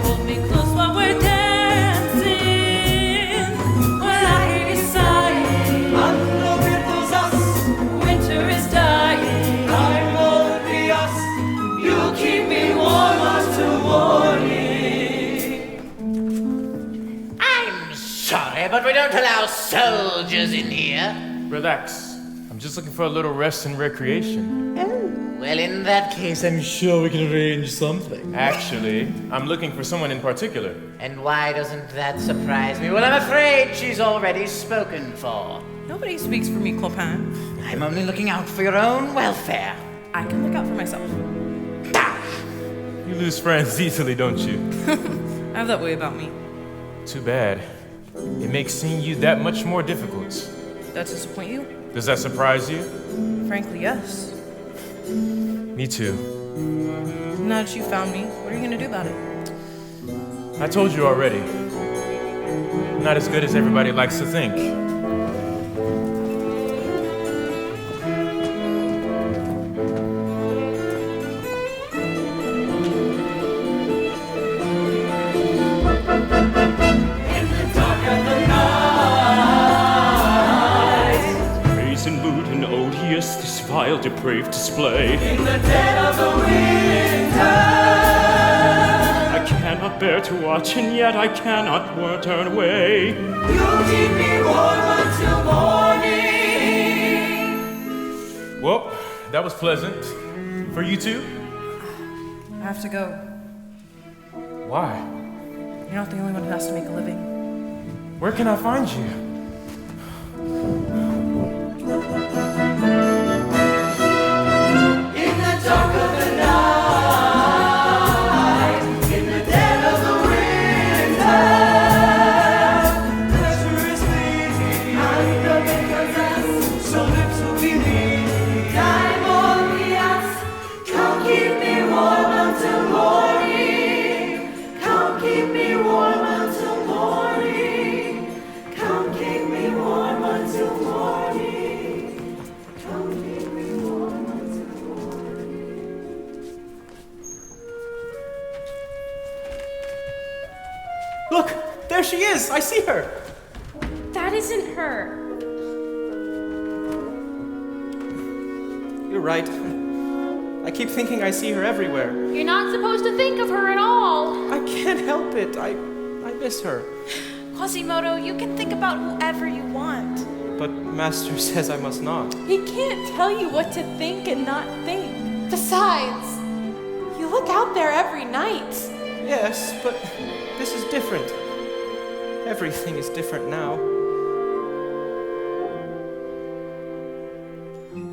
hold me close while we're dancing. While I hear you sighing, winter is dying. Time won't be us, you'll keep me warm until morning. I'm sorry, but we don't allow soldiers in here. Relax. I'm just looking for a little rest and recreation. Well, in that case, I'm sure we can arrange something. Actually, I'm looking for someone in particular. and why doesn't that surprise me? Well, I'm afraid she's already spoken for. Nobody speaks for me, Clopin. I'm only looking out for your own welfare. I can look out for myself. You lose friends easily, don't you? I have that way about me. Too bad. It makes seeing you that much more difficult. That disappoint you? Does that surprise you? Frankly, yes. Me too. Now that you found me, what are you gonna do about it? I told you already. I'm not as good as everybody likes to think. In the dark vile, depraved display. In the dead of the winter, I cannot bear to watch, and yet I cannot turn away. you keep me warm until morning. Well, that was pleasant. For you too? I have to go. Why? You're not the only one who has to make a living. Where can I find you? In the dark of the night, in the dead of the winter, pleasure is fleeting, and nothing possessed, so lips will be leaving. Time on the ass, come keep me warm until morning. Come keep me warm until morning. Come keep me warm until morning. Come keep me warm until Look, there she is. I see her. That isn't her. You're right. I keep thinking I see her everywhere. You're not supposed to think of her at all. I can't help it. I miss her. Quasimodo, you can think about whoever you want. But Master says I must not. He can't tell you what to think and not think. Besides, you look out there every night. Yes, but this is different. Everything is different now.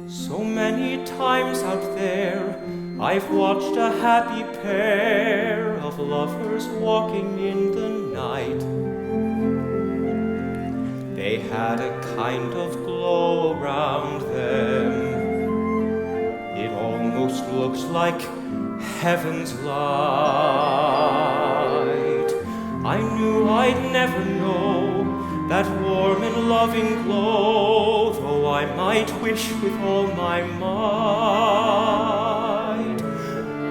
So many times out there, I've watched a happy pair of lovers walking in the night. They had a kind of glow around them. It almost looks like heaven's light. I knew I'd never know that warm and loving glow, though I might wish with all my might.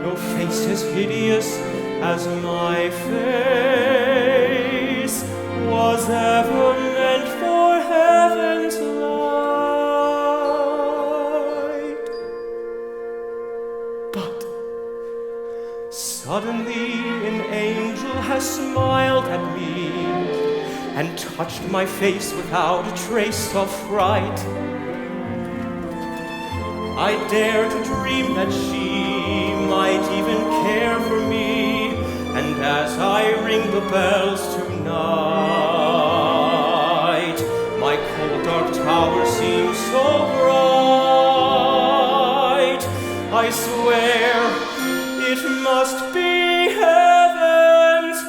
No face as hideous as my face was ever meant for heaven's light. But suddenly an angel has smiled at me and touched my face without a trace of fright. I dare to dream that she might even care for me, and as I ring the bells tonight, my cold dark tower seems so bright. I swear it must be heaven's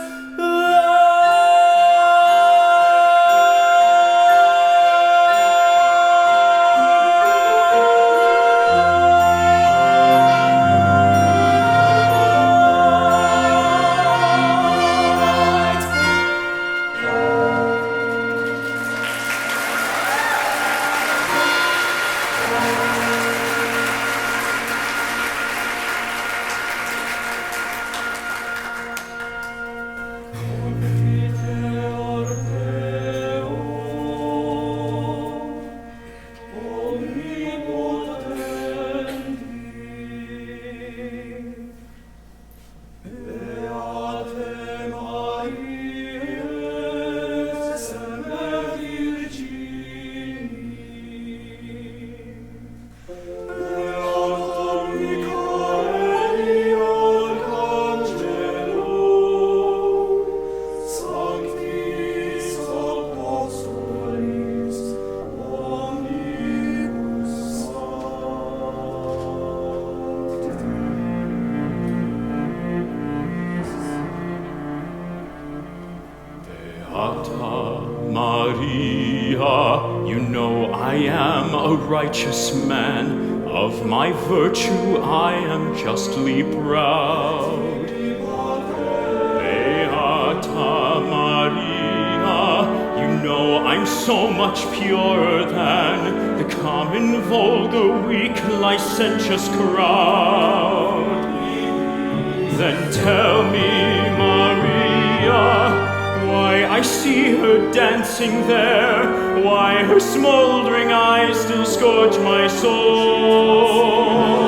Maria, you know I am a righteous man. Of my virtue I am justly proud. Beata Maria, you know I'm so much purer than the common, vulgar, weak, licentious crowd. Then tell me, Maria, Why, I see her dancing there. Why, her smoldering eyes still scorch my soul.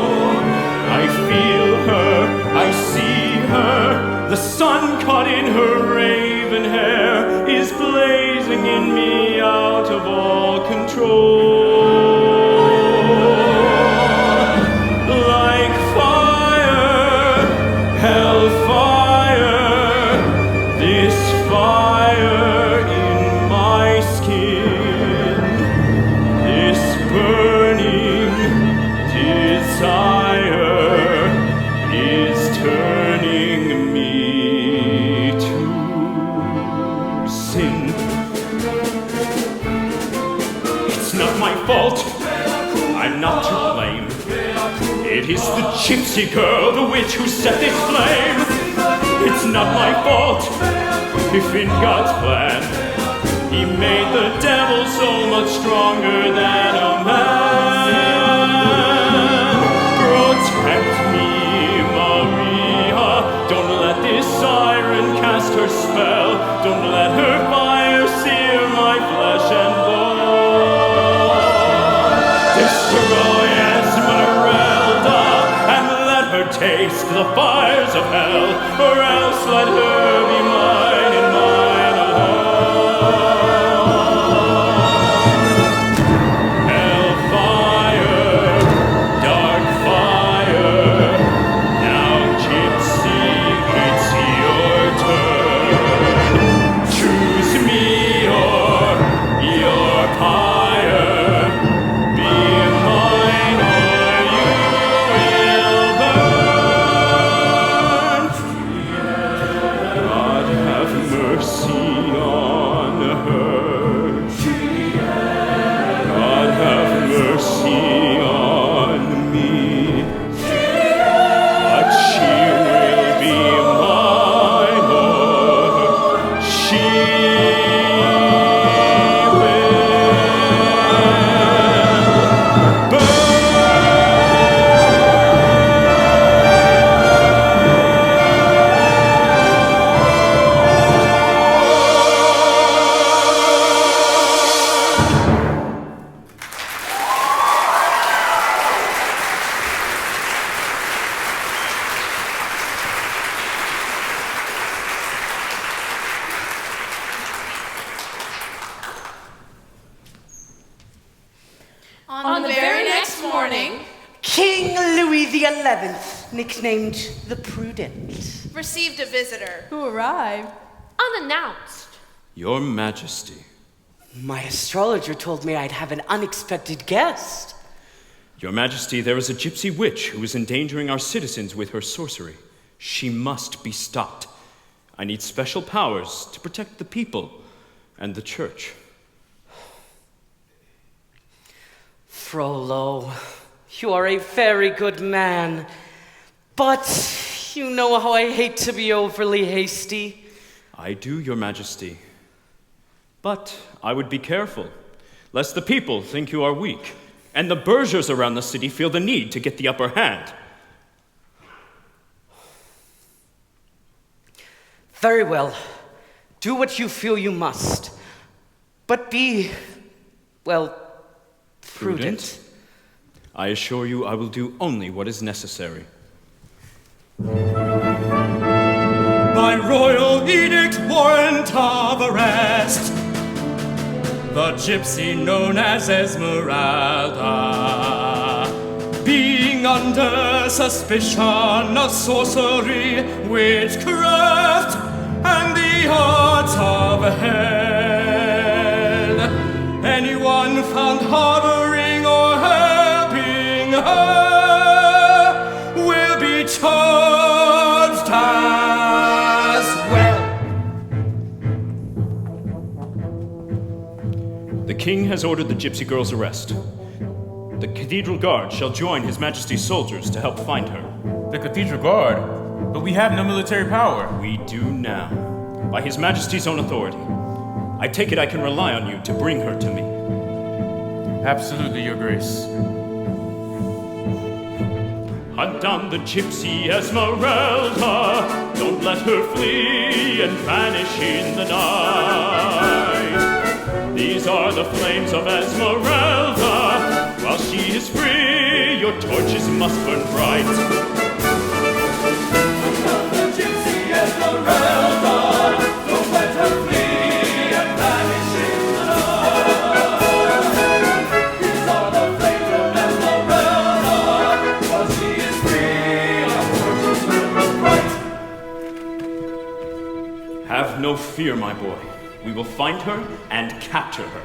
I feel her, I see her. The sun caught in her raven hair is blazing in me out of all control. Like fire, hellfire, this fire in my skin, this burning desire is turning me to sin. It's not my fault. I'm not to blame. It is the gypsy girl, the witch, who set this flame. It's not my fault if in God's plan He made the devil so much stronger than a man. Protect me, Maria. Don't let this siren cast her spell. Don't let her fire sear my flesh and bone. Destroy Esmeralda and let her taste the fires of hell, or else let her be mine and mine alone. Hellfire, dark fire, now gypsy, it's your turn. Choose me or your pyre, be mine or you will burn. God have mercy on her. God have mercy on me. But she will be mine, or she will On the very next morning, King Louis XI, nicknamed the Prudent, received a visitor. Who arrived unannounced. Your Majesty. My astrologer told me I'd have an unexpected guest. Your Majesty, there is a gypsy witch who is endangering our citizens with her sorcery. She must be stopped. I need special powers to protect the people and the church. Frollo, you are a very good man, but you know how I hate to be overly hasty. I do, Your Majesty. But I would be careful, lest the people think you are weak, and the burghers around the city feel the need to get the upper hand. Very well. Do what you feel you must. But be, well, prudent. I assure you I will do only what is necessary. By royal edict warrant of arrest, the gypsy known as Esmeralda, being under suspicion of sorcery, witchcraft, and the arts of hell, anyone found harboring or helping her will be charged as well. The king has ordered the gypsy girl's arrest. The Cathedral Guard shall join His Majesty's soldiers to help find her. The Cathedral Guard? But we have no military power. We do now, by His Majesty's own authority. I take it I can rely on you to bring her to me. Absolutely, Your Grace. Hunt down the gypsy Esmeralda. Don't let her flee and vanish in the night. These are the flames of Esmeralda. While she is free, your torches must burn bright. Hunt down the gypsy Esmeralda. Don't let her flee and vanish in the night. These are the flames of Esmeralda. While she is free, our torches will burn bright. Have no fear, my boy. We will find her and capture her.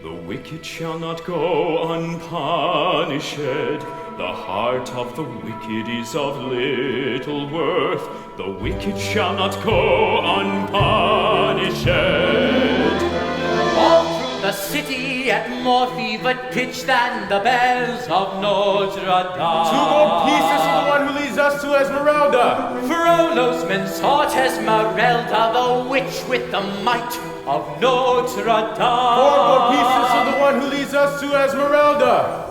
The wicked shall not go unpunished. The heart of the wicked is of little worth. The wicked shall not go unpunished. All through the city at more fevered pitch than the bells of Notre Dame. 2 gold pieces for the one who leads us to Esmeralda. Frollo's men sought Esmeralda, the witch with the might of Notre Dame. 4 gold pieces for the one who leads us to Esmeralda.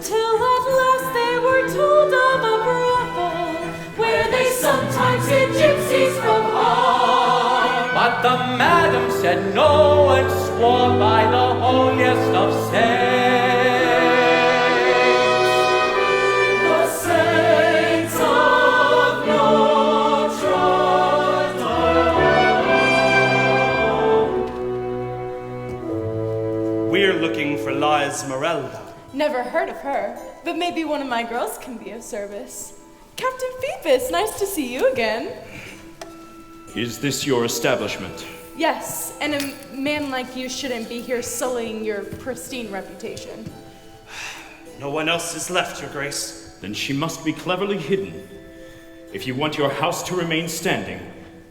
Till at last they were told of a brothel where they sometimes hid gypsies from harm. But the madam said no and swore by the holiest of saints. The saints of Notre Dame. We're looking for La Esmeralda. Never heard of her, but maybe one of my girls can be of service. Captain Phoebus, nice to see you again. Is this your establishment? Yes, and a man like you shouldn't be here sullying your pristine reputation. No one else is left, Your Grace. Then she must be cleverly hidden. If you want your house to remain standing,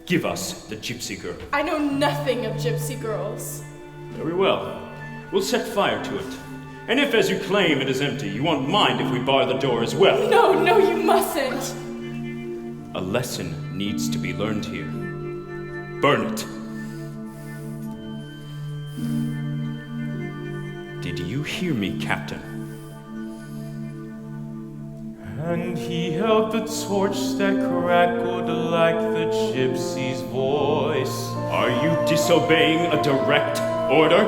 give us the gypsy girl. I know nothing of gypsy girls. Very well. We'll set fire to it. And if, as you claim, it is empty, you won't mind if we bar the door as well. No, you mustn't. A lesson needs to be learned here. Burn it. Did you hear me, Captain? And he held the torch that crackled like the gypsy's voice. Are you disobeying a direct order?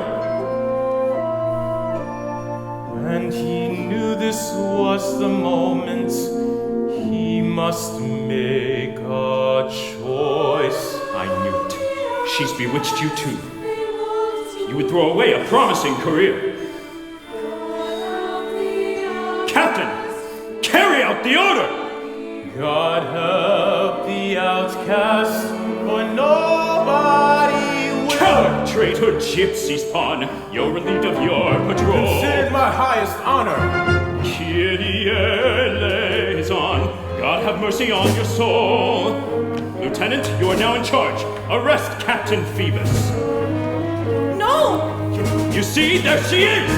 And he knew this was the moment he must make a choice. I knew it. She's bewitched you too. You would throw away a promising career. Captain, carry out the order! God help the outcast, for nobody will. Coward, traitor, gypsy spawn, you're relieved of your patrol. Considered my highest honor. Kyrie eleison, God have mercy on your soul. Lieutenant, you are now in charge. Arrest Captain Phoebus. No! You see, there she is!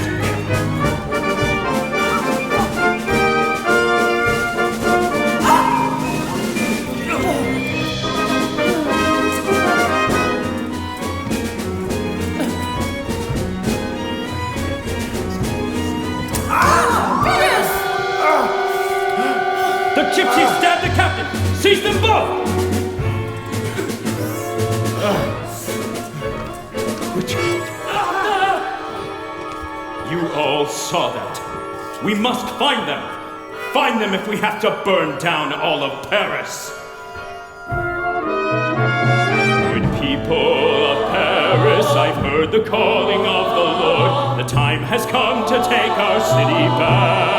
The gypsies stabbed the captain! Seize them both! You all saw that. We must find them. Find them if we have to burn down all of Paris. Good people of Paris, I've heard the calling of the Lord. The time has come to take our city back.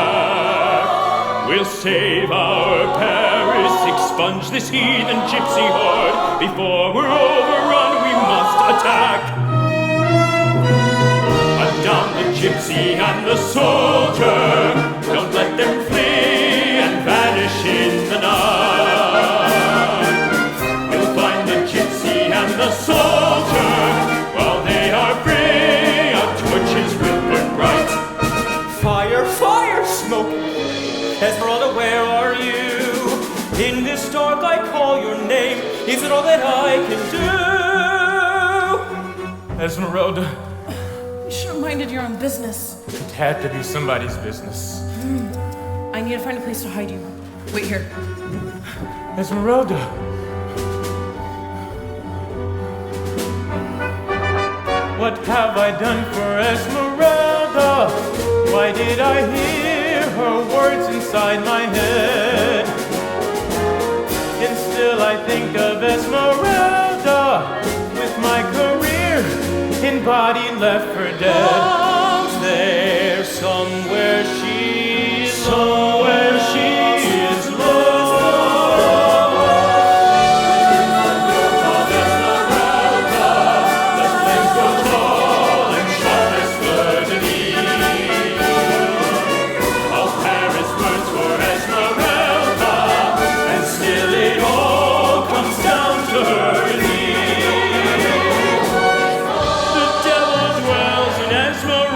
We'll save our Paris, expunge this heathen gypsy horde. Before we're overrun, we must attack. Hunt down the gypsy and the soldier. Don't let them flee and vanish in the night. We'll find the gypsy and the soldier. While they are free, our torches will burn bright. Fire, fire, smoke! Esmeralda, where are you? In this dark I call your name. Is it all that I can do? Esmeralda, You should minded your own business. It had to be somebody's business. I need to find a place to hide you. Wait here. Esmeralda! What have I done for Esmeralda? Why did I hear her words inside my head? And still I think of Esmeralda with my career in body left for dead. Out there somewhere she is lost. Esmeralda.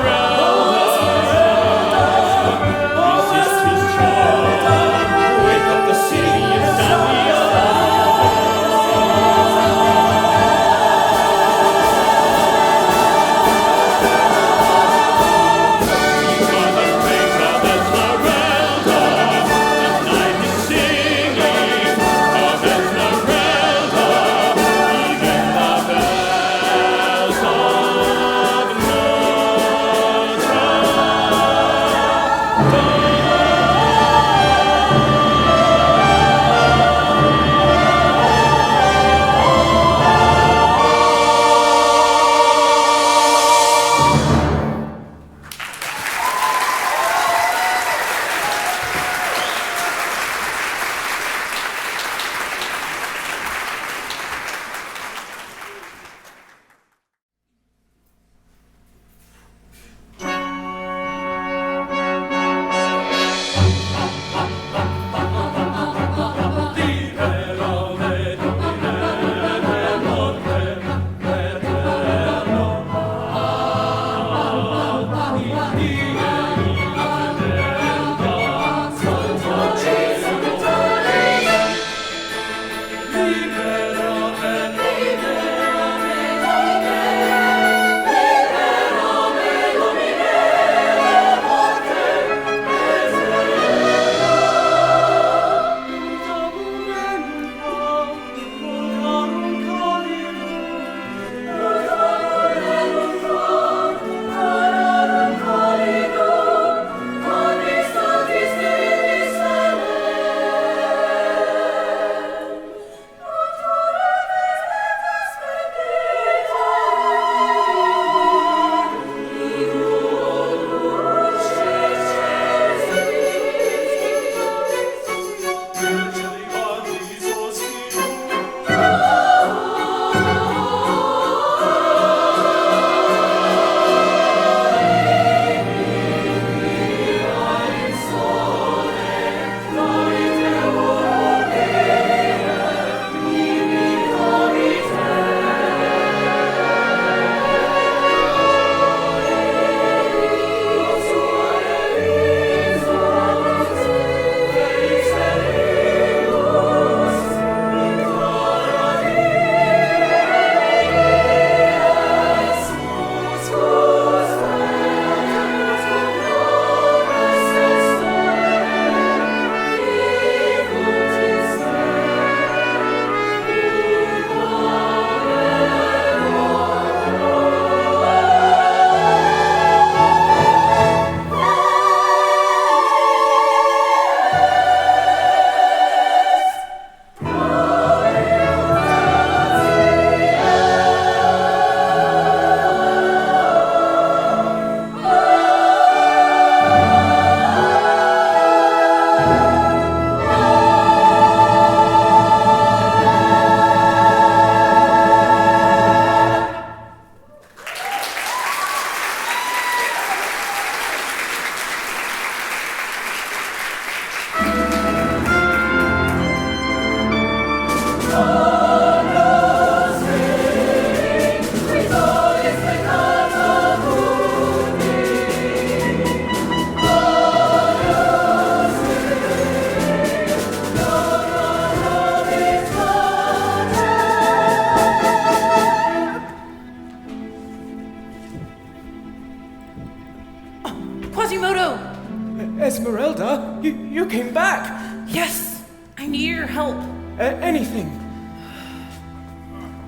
Esmeralda, you came back. Yes, I need your help. Anything.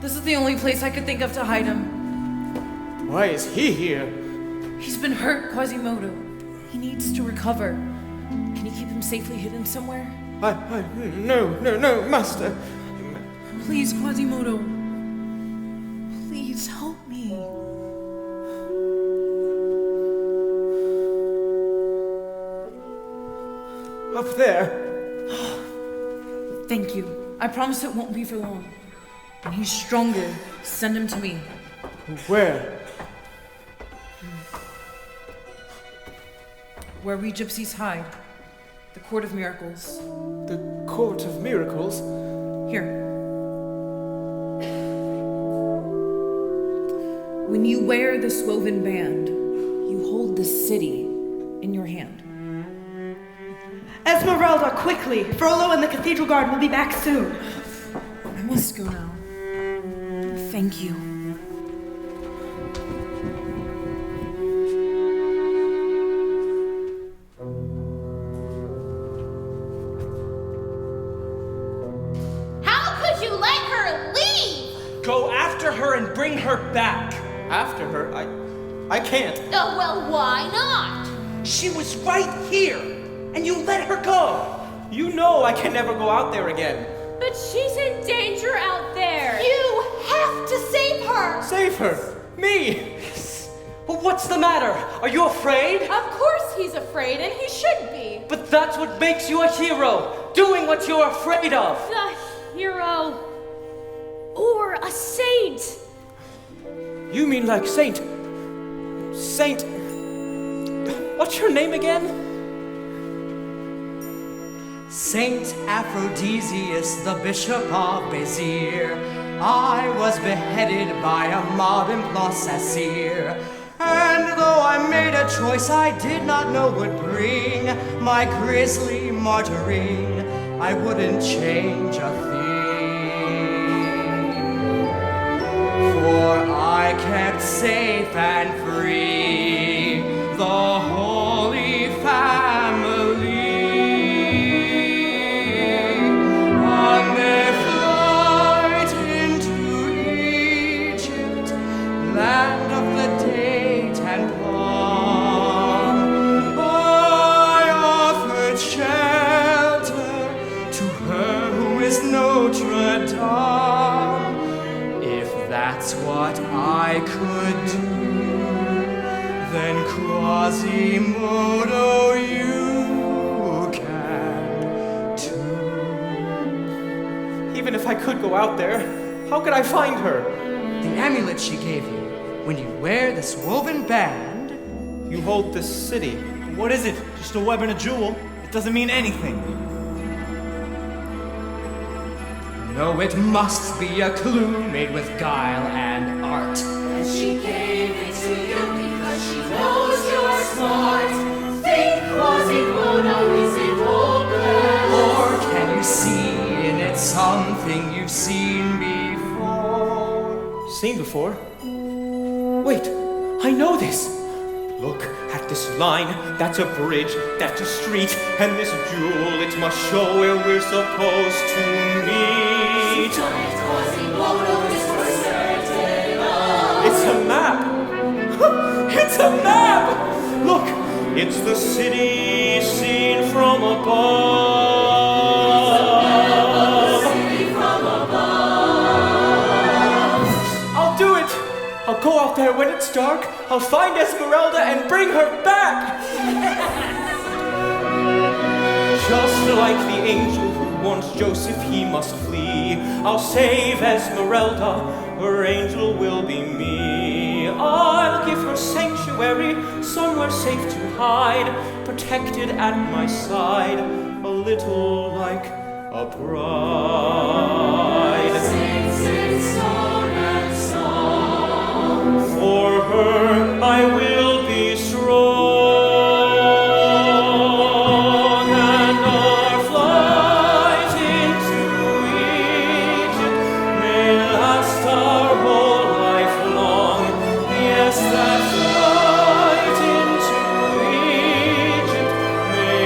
This is the only place I could think of to hide him. Why is he here? He's been hurt, Quasimodo. He needs to recover. Can you keep him safely hidden somewhere? No, master. Please, Quasimodo. Please help me. Up there. Thank you. I promise it won't be for long. When he's stronger, send him to me. Where? Where we gypsies hide. The Court of Miracles. The Court of Miracles? Here. When you wear this woven band, you hold the city in your hand. Esmeralda, quickly! Frollo and the Cathedral Guard will be back soon. I must go now. Thank you. How could you let her leave? Go after her and bring her back. After her? I can't. Oh, well, why not? She was right here, and you let her go. You know I can never go out there again. But she's in danger out there. You have to save her. Save her? Me? But what's the matter? Are you afraid? Of course he's afraid, and he should be. But that's what makes you a hero, doing what you're afraid of. The hero. Or a saint. You mean like Saint... What's your name again? Saint Aphrodisius, the Bishop of Béziers. I was beheaded by a mob in Place Saint-Cyr. And though I made a choice I did not know would bring my grisly martyring, I wouldn't change a thing. For I kept safe and free the Holy Family. On their flight into Egypt, land of the date and palm, I offered shelter to her who is Notre Dame. If that's what I could do, then Quasimodo, you can too. Even if I could go out there, how could I find her? The amulet she gave you. When you wear this woven band, you hold this city. What is it? Just a web and a jewel? It doesn't mean anything. No, it must be a clue made with guile and art. And she gave it to you because she knows you're smart. Think Quasimodo is in hopeless. Or can you see in it something you've seen before? Seen before? Wait, I know this. Look at this line. That's a bridge, that's a street, and this jewel, it must show where we're supposed to meet. Quasimodo is for certain. It's a map. It's a map. Look, it's the city seen from above. I'll do it. I'll go out there when it's dark. I'll find Esmeralda and bring her back. Just like the angel who warns Joseph he must flee, I'll save Esmeralda. Her angel will be me. I'll give her sanctuary, somewhere safe to hide, protected at my side, a little like a bride. Sing song and song. For her I will be strong, and our flight into Egypt may last our whole life long. Yes, that flight into Egypt may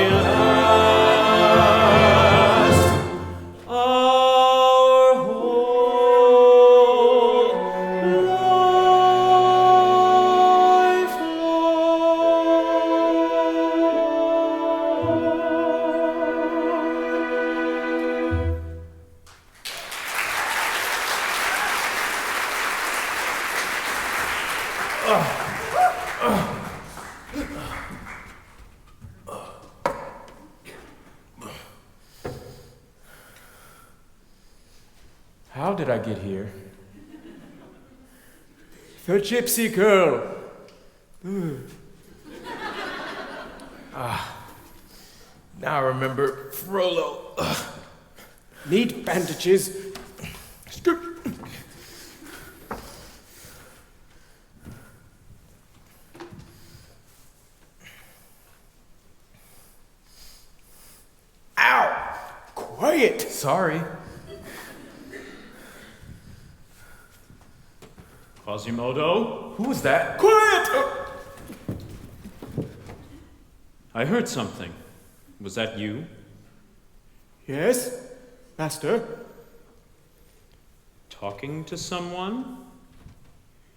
How did I get here? The gypsy girl. Now I remember Frollo. Need bandages. Ow! Quiet! Sorry. Quasimodo? Who was that? Quiet! I heard something. Was that you? Yes, master. Talking to someone?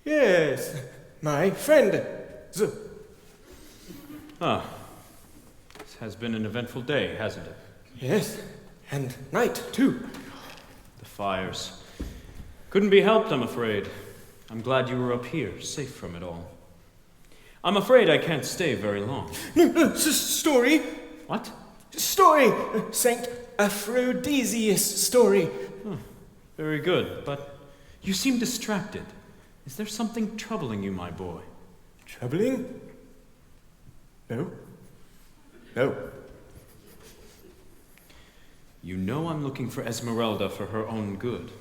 Yes, my friend. Ah. This has been an eventful day, hasn't it? Yes, and night, too. The fires. Couldn't be helped, I'm afraid. I'm glad you were up here, safe from it all. I'm afraid I can't stay very long. Story? What? Story! Saint Aphrodisias story. Very good, but you seem distracted. Is there something troubling you, my boy? Troubling? No. No. You know I'm looking for Esmeralda for her own good.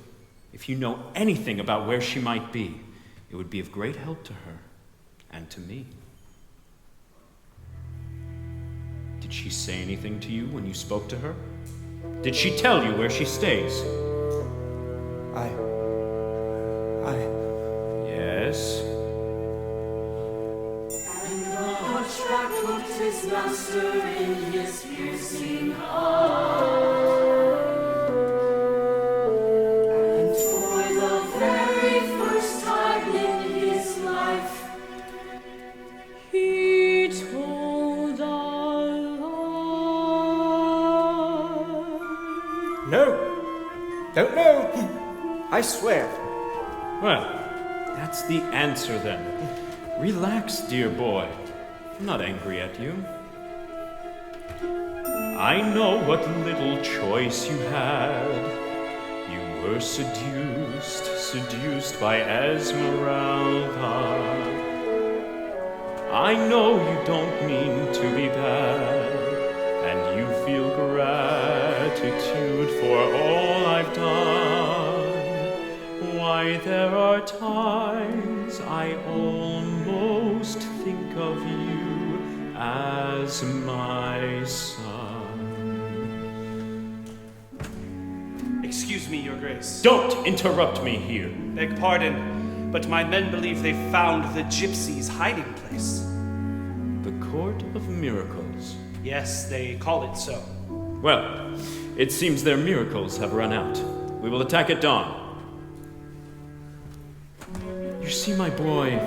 If you know anything about where she might be, it would be of great help to her and to me. Did she say anything to you when you spoke to her? Did she tell you where she stays? Yes? And the hunchback looked his master in his piercing eye. And for the very first time in his life, He told a lie. No. Don't know. I swear. Well, that's the answer then. Relax, dear boy. I'm not angry at you. I know what little choice you had. You were seduced by Esmeralda. I know you don't mean to be bad, and you feel gratitude for all I've done. Why, there are times I almost think of you as my son. Excuse me, Your Grace. Don't interrupt me here. Beg pardon, but my men believe they found the gypsy's hiding place. The Court of Miracles. Yes, they call it so. Well, it seems their miracles have run out. We will attack at dawn. You see, my boy,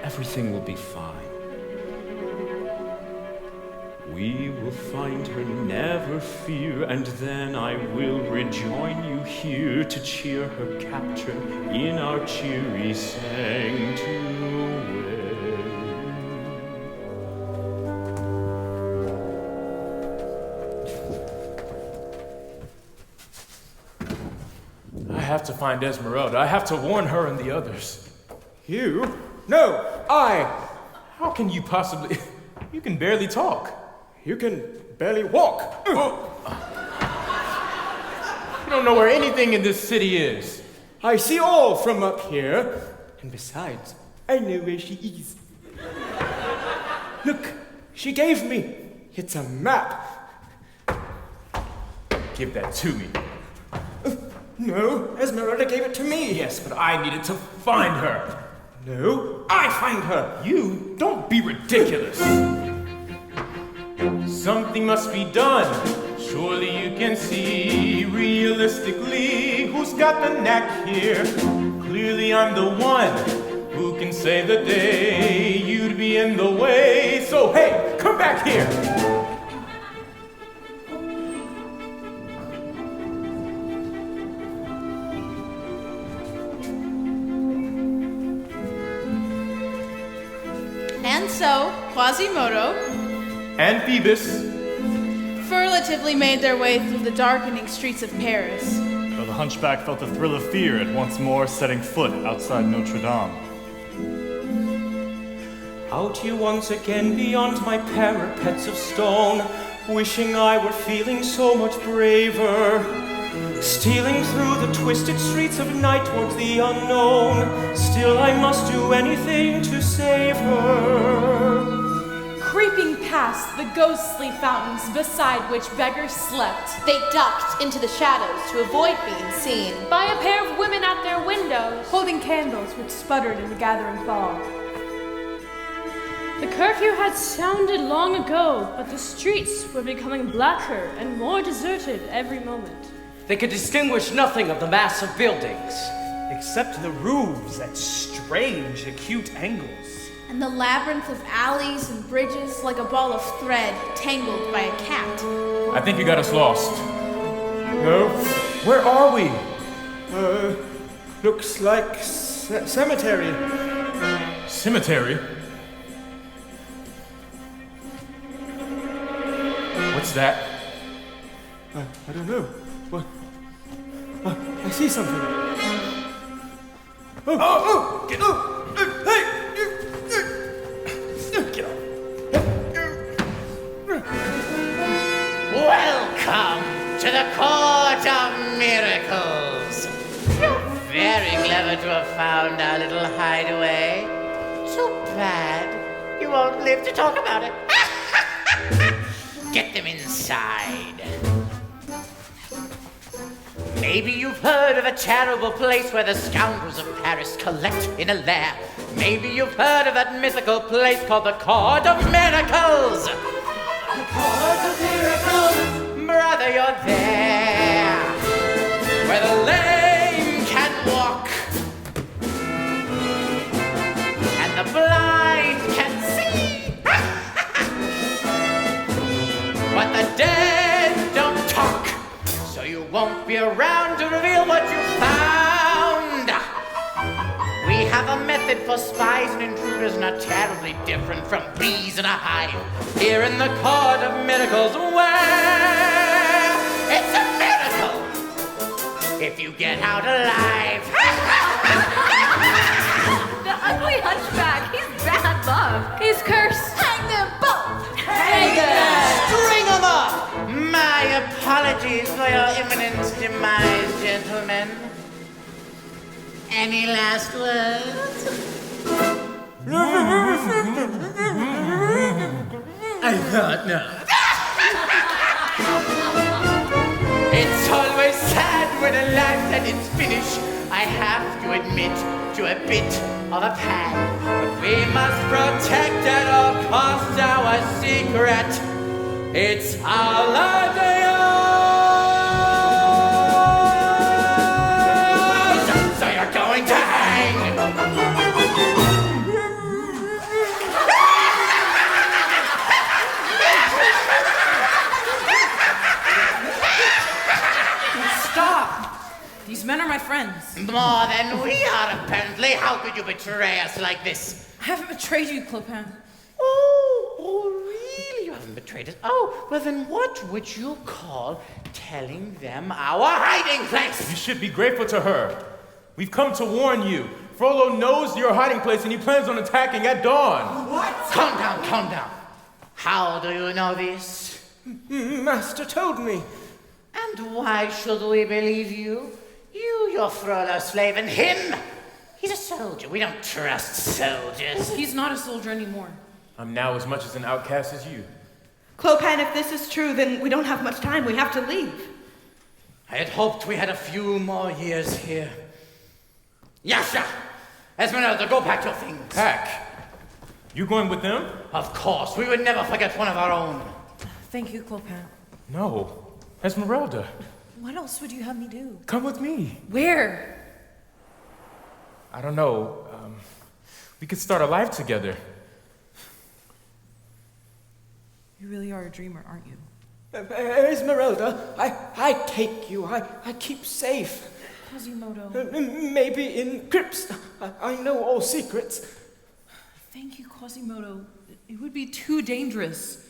everything will be fine. We will find her, never fear, and then I will rejoin you here to cheer her capture in our cheery sanctuary. I have to find Esmeralda. I have to warn her and the others. You? No, I. How can you possibly... You can barely talk. You can barely walk. You don't know where anything in this city is. I see all from up here. And besides, I know where she is. Look, she gave me. It's a map. Give that to me. No, Esmeralda gave it to me. Yes, but I needed to find her. No, I find her. You? Don't be ridiculous. Something must be done. Surely you can see realistically who's got the knack here. Clearly I'm the one who can save the day. You'd be in the way. So hey, come back here. And so, Quasimodo and Phoebus furtively made their way through the darkening streets of Paris. Though the hunchback felt a thrill of fear at once more setting foot outside Notre Dame. Out here once again beyond my parapets of stone, wishing I were feeling so much braver. Stealing through the twisted streets of night towards the unknown, still I must do anything to save her. Creeping past the ghostly fountains beside which beggars slept, they ducked into the shadows to avoid being seen by a pair of women at their windows, holding candles which sputtered in the gathering fog. The curfew had sounded long ago, but the streets were becoming blacker and more deserted every moment. They could distinguish nothing of the mass of buildings, except the roofs at strange, acute angles. And the labyrinth of alleys and bridges like a ball of thread tangled by a cat. I think you got us lost. No? Where are we? Looks like cemetery. Cemetery? What's that? I don't know. What? I see something. Hey! Welcome to the Court of Miracles. You're very clever to have found our little hideaway. Too bad you won't live to talk about it. Get them inside. Maybe you've heard of a terrible place where the scoundrels of Paris collect in a lair. Maybe you've heard of that mythical place called the Court of Miracles. The Court of Miracles. Brother, you're there. Where the lame can walk. And the blind can see. But the dead don't talk. So you won't be around to reveal what you found. We have a method for spies and intruders not terribly different from bees in a hive. Here in the Court of Miracles, where it's a miracle if you get out alive. The ugly hunchback, he's bad luck. He's cursed. Hang them both. Hang them. String them up. My apologies for your imminent demise, gentlemen. Any last words? I thought not. It's always sad when a life that is finished. I have to admit to a bit of a pang. But we must protect at all costs our secret. It's our ideas! So you're going to hang! Stop! These men are my friends. More than we are, apparently. How could you betray us like this? I haven't betrayed you, Clopin. Oh, really? You haven't betrayed us? Oh, well then what would you call telling them our hiding place? You should be grateful to her. We've come to warn you. Frollo knows your hiding place and he plans on attacking at dawn. What? Calm down, calm down. How do you know this? Master told me. And why should we believe you? You, your Frollo slave, and him! He's a soldier. We don't trust soldiers. He's not a soldier anymore. I'm now as much as an outcast as you. Clopin, if this is true, then we don't have much time. We have to leave. I had hoped we had a few more years here. Yasha! Esmeralda, go pack your things. Pack? You going with them? Of course. We would never forget one of our own. Thank you, Clopin. No. Esmeralda. What else would you have me do? Come with me. Where? I don't know. We could start a life together. You really are a dreamer, aren't you? Esmeralda, I take you. I keep safe. Quasimodo. Maybe in crypts. I know all secrets. Thank you, Quasimodo. It would be too dangerous.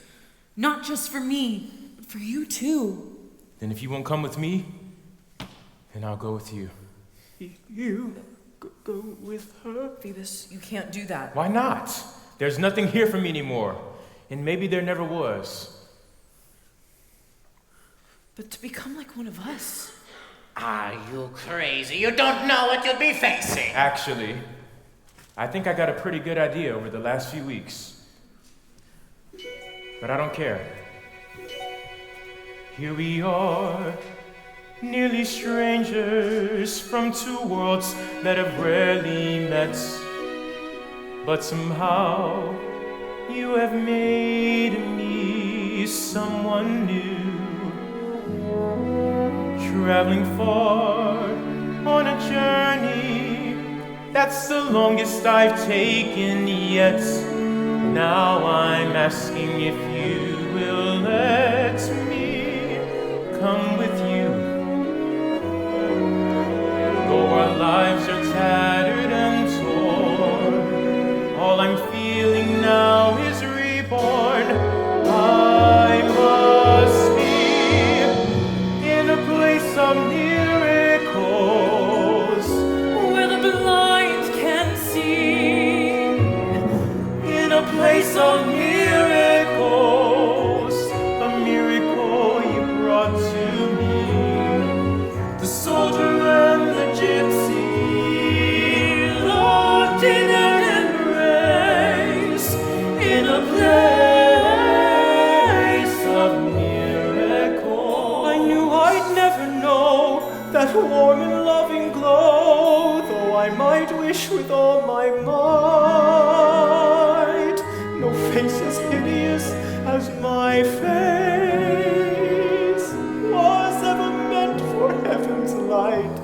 Not just for me, but for you too. Then if you won't come with me, then I'll go with you. You go with her? Phoebus, you can't do that. Why not? There's nothing here for me anymore. And maybe there never was. But to become like one of us. Are you crazy? You don't know what you'll be facing. Actually, I think I got a pretty good idea over the last few weeks. But I don't care. Here we are, nearly strangers from two worlds that have rarely met. But somehow, you have made me someone new. Traveling far on a journey, that's the longest I've taken yet. Now I'm asking if you will let me come with you. Though our lives are tattered and torn, all I'm feeling now is reborn. I must be in a place of miracles, where the blind can see. in a place of miracles, a miracle you brought to me. The soldier and the gypsy locked in an embrace, in a place of miracle. I knew I'd never know that warm and loving glow, though I might wish with all my might. No face as hideous as my face was ever meant for heaven's light.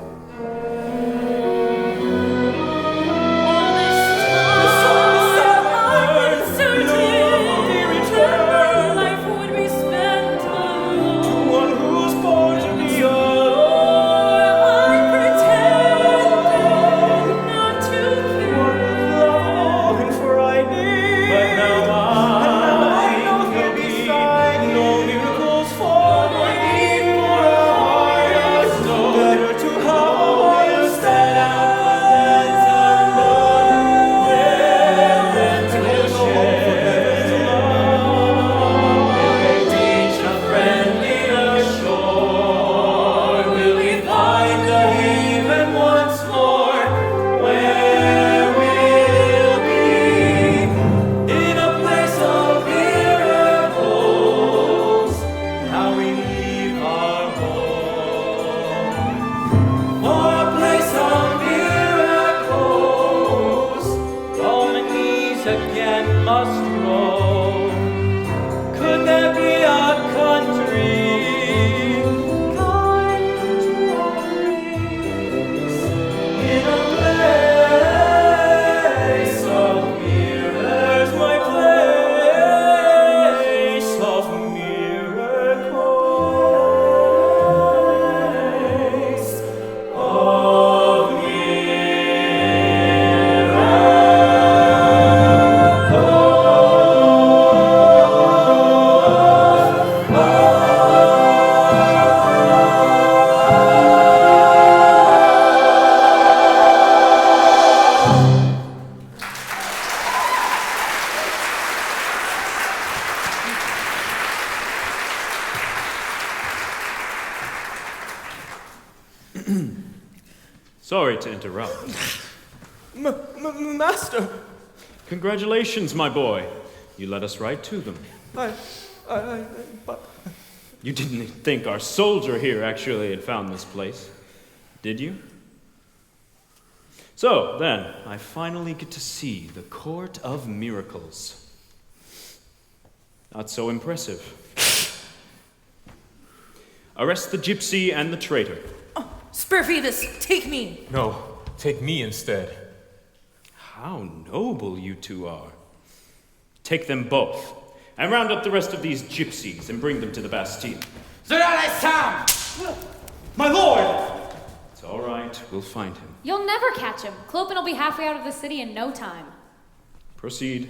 Sorry to interrupt. Master! Congratulations, my boy. You led us right to them. But... You didn't think our soldier here actually had found this place, did you? So, then, I finally get to see the Court of Miracles. Not so impressive. Arrest the gypsy and the traitor. Oh, spare Phoebus, take me. No, take me instead. How noble you two are. Take them both, and round up the rest of these gypsies and bring them to the Bastille. Sam! My lord! It's all right, we'll find him. You'll never catch him. Clopin will be halfway out of the city in no time. Proceed.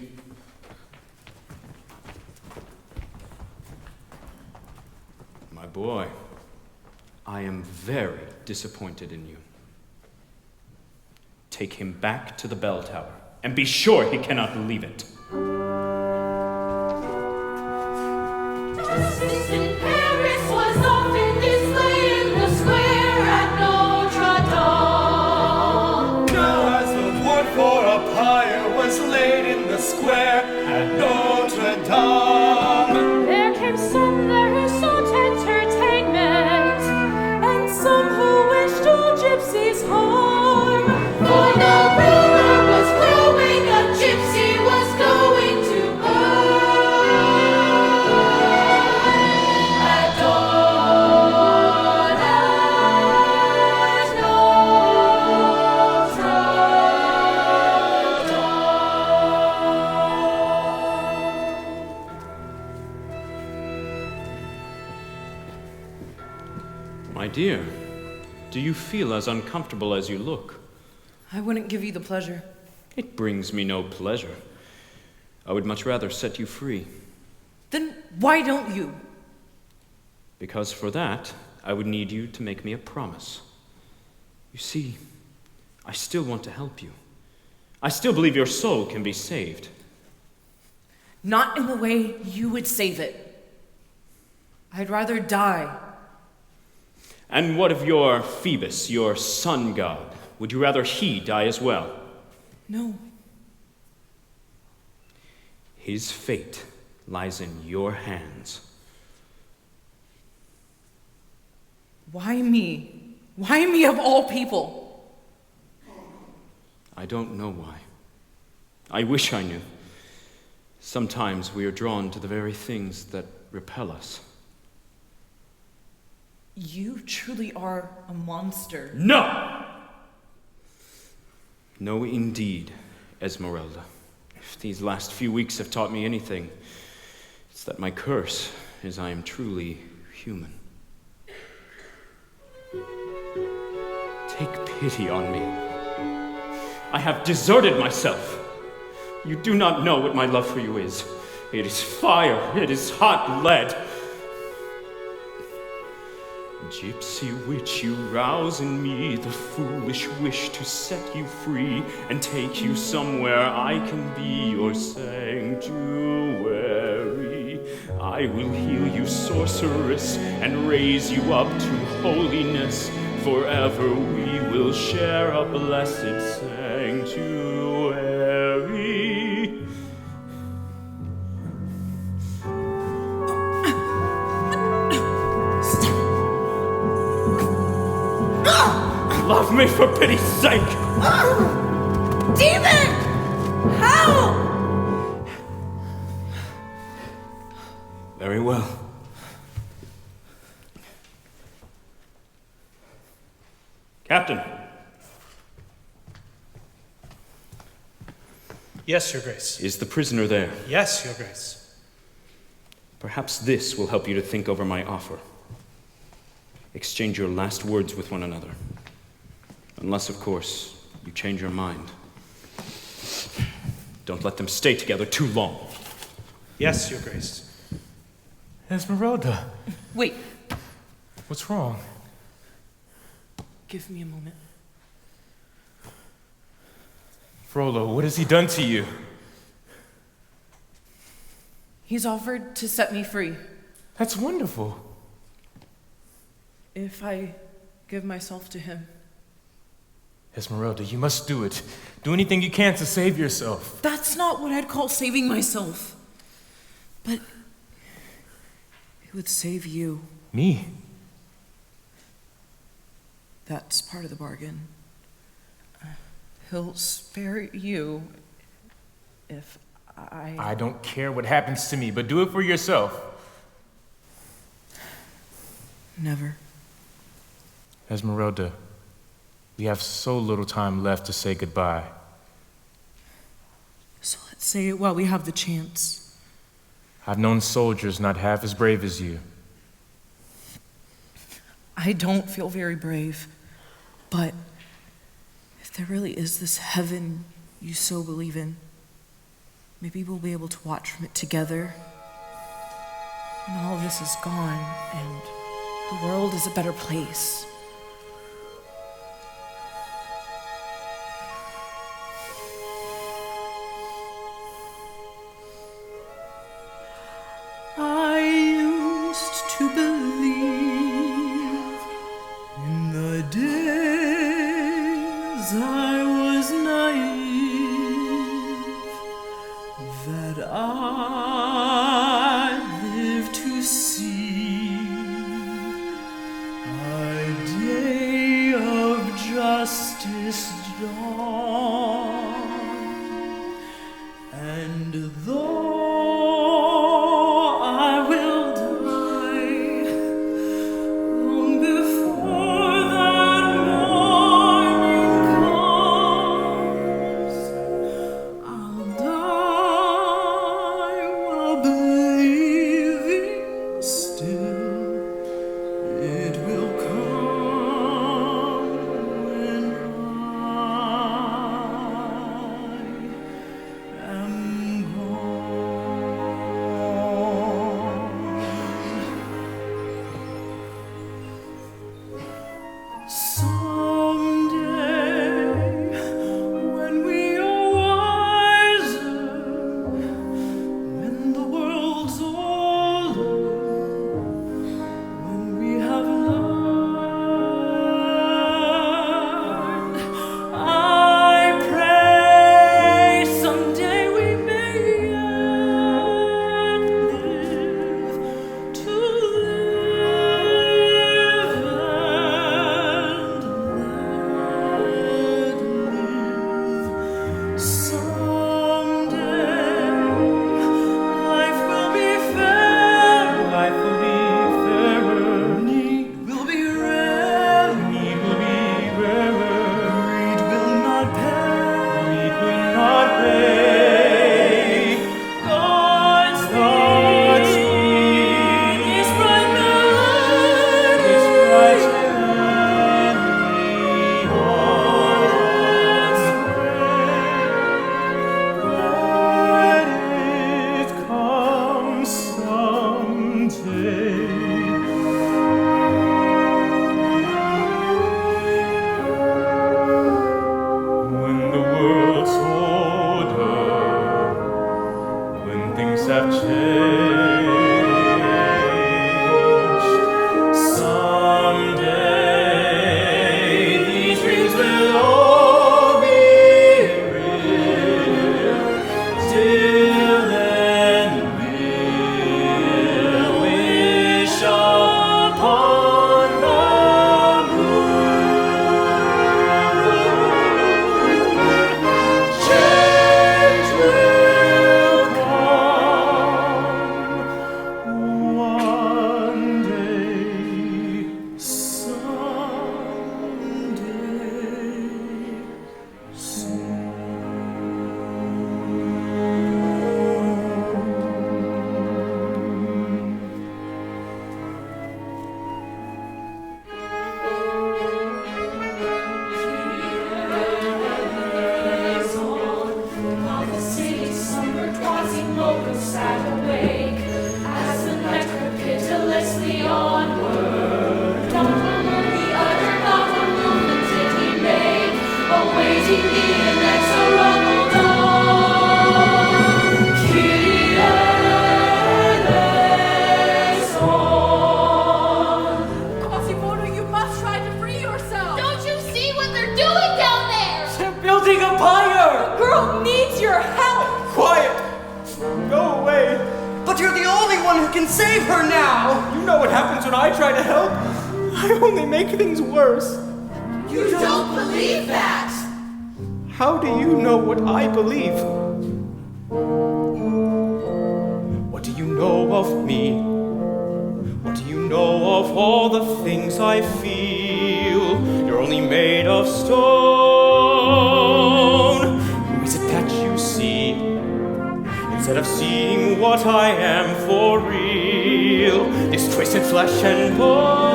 My boy, I am very disappointed in you. Take him back to the bell tower, and be sure he cannot believe it. Justice in Paris was often displayed in the square at Notre Dame. Now as the wood for a pyre was laid in the square at Notre Dame. There came some there who sought entertainment, and some who wished all gypsies harm. For the rumor was growing, a gypsy was going to burn at dawn at Notre Dame. My dear, do you feel as uncomfortable as you look? I wouldn't give you the pleasure. It brings me no pleasure. I would much rather set you free. Then why don't you? Because for that, I would need you to make me a promise. You see, I still want to help you. I still believe your soul can be saved. Not in the way you would save it. I'd rather die. And what of your Phoebus, your sun god? Would you rather he die as well? No. His fate lies in your hands. Why me? Why me of all people? I don't know why. I wish I knew. Sometimes we are drawn to the very things that repel us. You truly are a monster. No! No, indeed, Esmeralda. If these last few weeks have taught me anything, it's that my curse is I am truly human. Take pity on me. I have deserted myself. You do not know what my love for you is. It is fire, it is hot lead. Gypsy witch, you rouse in me the foolish wish to set you free and take you somewhere I can be your sanctuary. I will heal you, sorceress, and raise you up to holiness. Forever we will share a blessed sanctuary. Love me for pity's sake! Demon! How? Very well. Captain. Yes, Your Grace. Is the prisoner there? Yes, Your Grace. Perhaps this will help you to think over my offer. Exchange your last words with one another. Unless, of course, you change your mind. Don't let them stay together too long. Yes, Your Grace. Esmeralda. Wait. What's wrong? Give me a moment. Frollo, what has he done to you? He's offered to set me free. That's wonderful. If I give myself to him. Esmeralda, you must do it. Do anything you can to save yourself. That's not what I'd call saving myself. But it would save you. Me? That's part of the bargain. He'll spare you if I don't care what happens to me, but do it for yourself. Never. Esmeralda, we have so little time left to say goodbye. So let's say it while we have the chance. I've known soldiers not half as brave as you. I don't feel very brave, but if there really is this heaven you so believe in, Maybe we'll be able to watch from it together when all this is gone and the world is a better place. I used to believe in the days I was naive that I lived to see a day of justice dawn, and though Save her now! You know what happens when I try to help? I only make things worse. You don't believe that! How do you know what I believe? What do you know of me? What do you know of all the things I feel? You're only made of stone. Who is it that you see? Instead of seeing what I am for real, this twisted flesh and bone.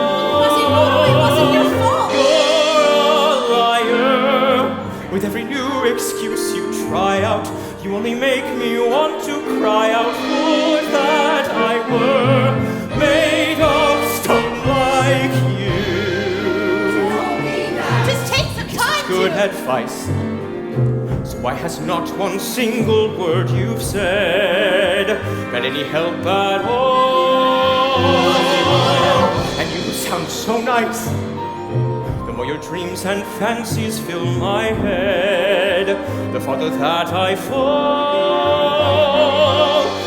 It wasn't your fault. You're a liar. With every new excuse you try out, you You only make me want to cry out, would that I were made of stone like you. Just take some time Good to... advice. So why has not one single word you've said got any help at all? And you sound so nice. The more your dreams and fancies fill my head, the farther that I fall.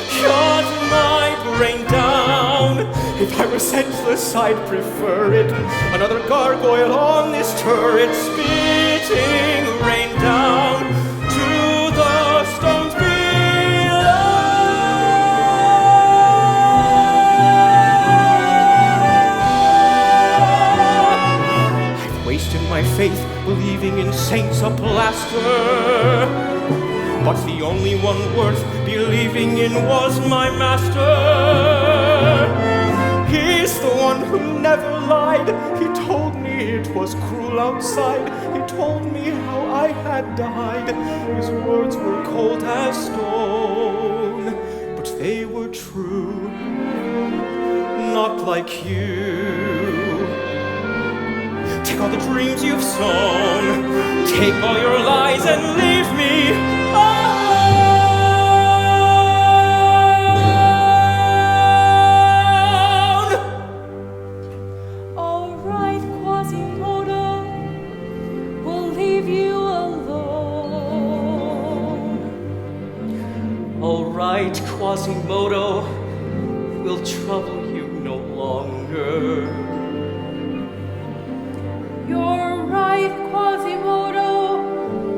Shut my brain down. If I were senseless, I'd prefer it. Another gargoyle on this turret, spitting rain down to the stones below. I've wasted my faith believing in saints a plaster, but the only one worth believing in was my master. He's the one who never lied. He told me it was cruel outside. He told me how I had died. His words were cold as stone, but they were true, not like you. Take all the dreams you've sown, take all your lies and leave me alone. All right, Quasimodo, we'll leave you alone. All right, Quasimodo, we'll trouble you no longer. You're right, Quasimodo,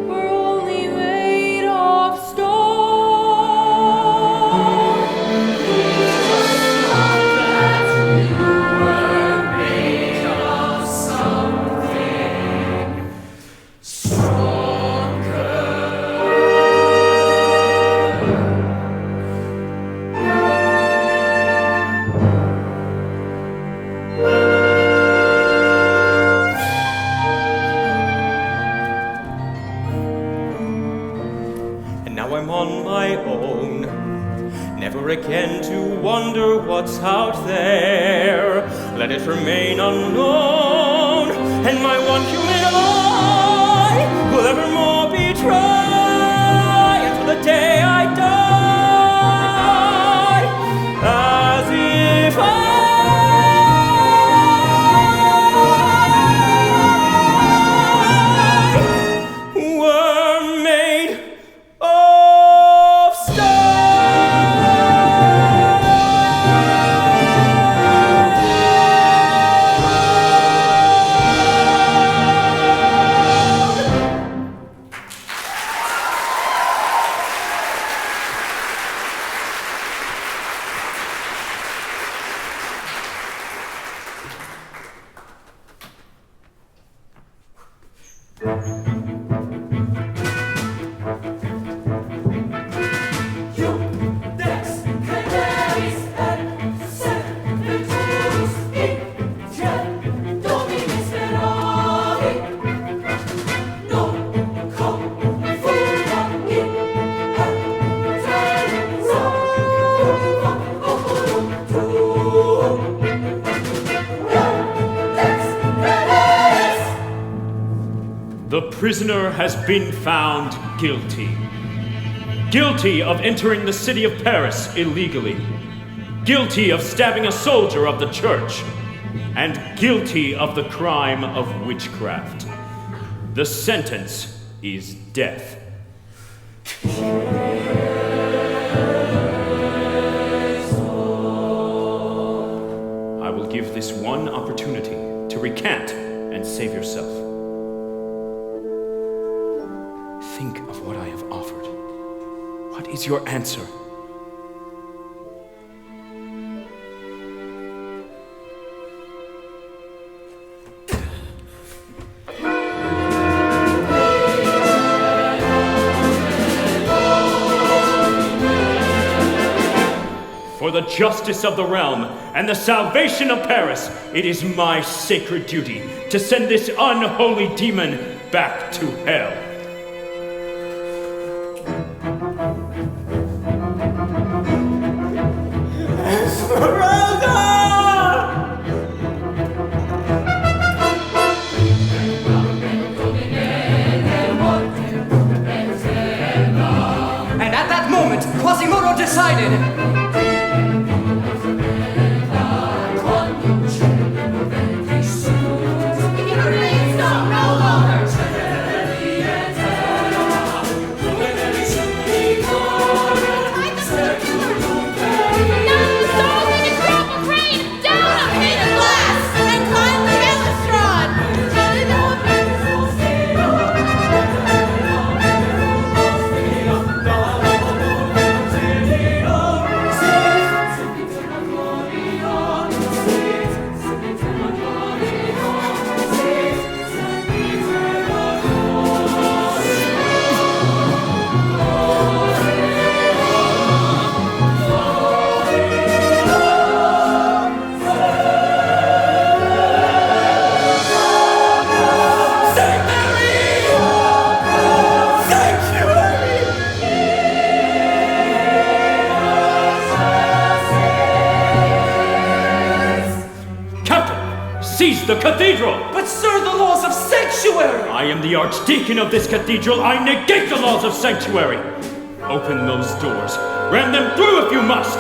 we're only made of stone. We just thought that you were made of something stronger. Now I'm on my own, never again to wonder what's out there. Let it remain unknown, and my one human eye will evermore be dry until the day I die, as if were made of The prisoner has been found guilty. Guilty of entering the city of Paris illegally. Guilty of stabbing a soldier of the church. And guilty of the crime of witchcraft. The sentence is death. I will give this one opportunity to recant and save yourself. Think of what I have offered. What is your answer? For the justice of the realm and the salvation of Paris, it is my sacred duty to send this unholy demon back to hell. At that moment, Quasimodo decided. Seize the cathedral! But sir, the laws of sanctuary! I am the archdeacon of this cathedral. I negate the laws of sanctuary. Open those doors. Ram them through if you must.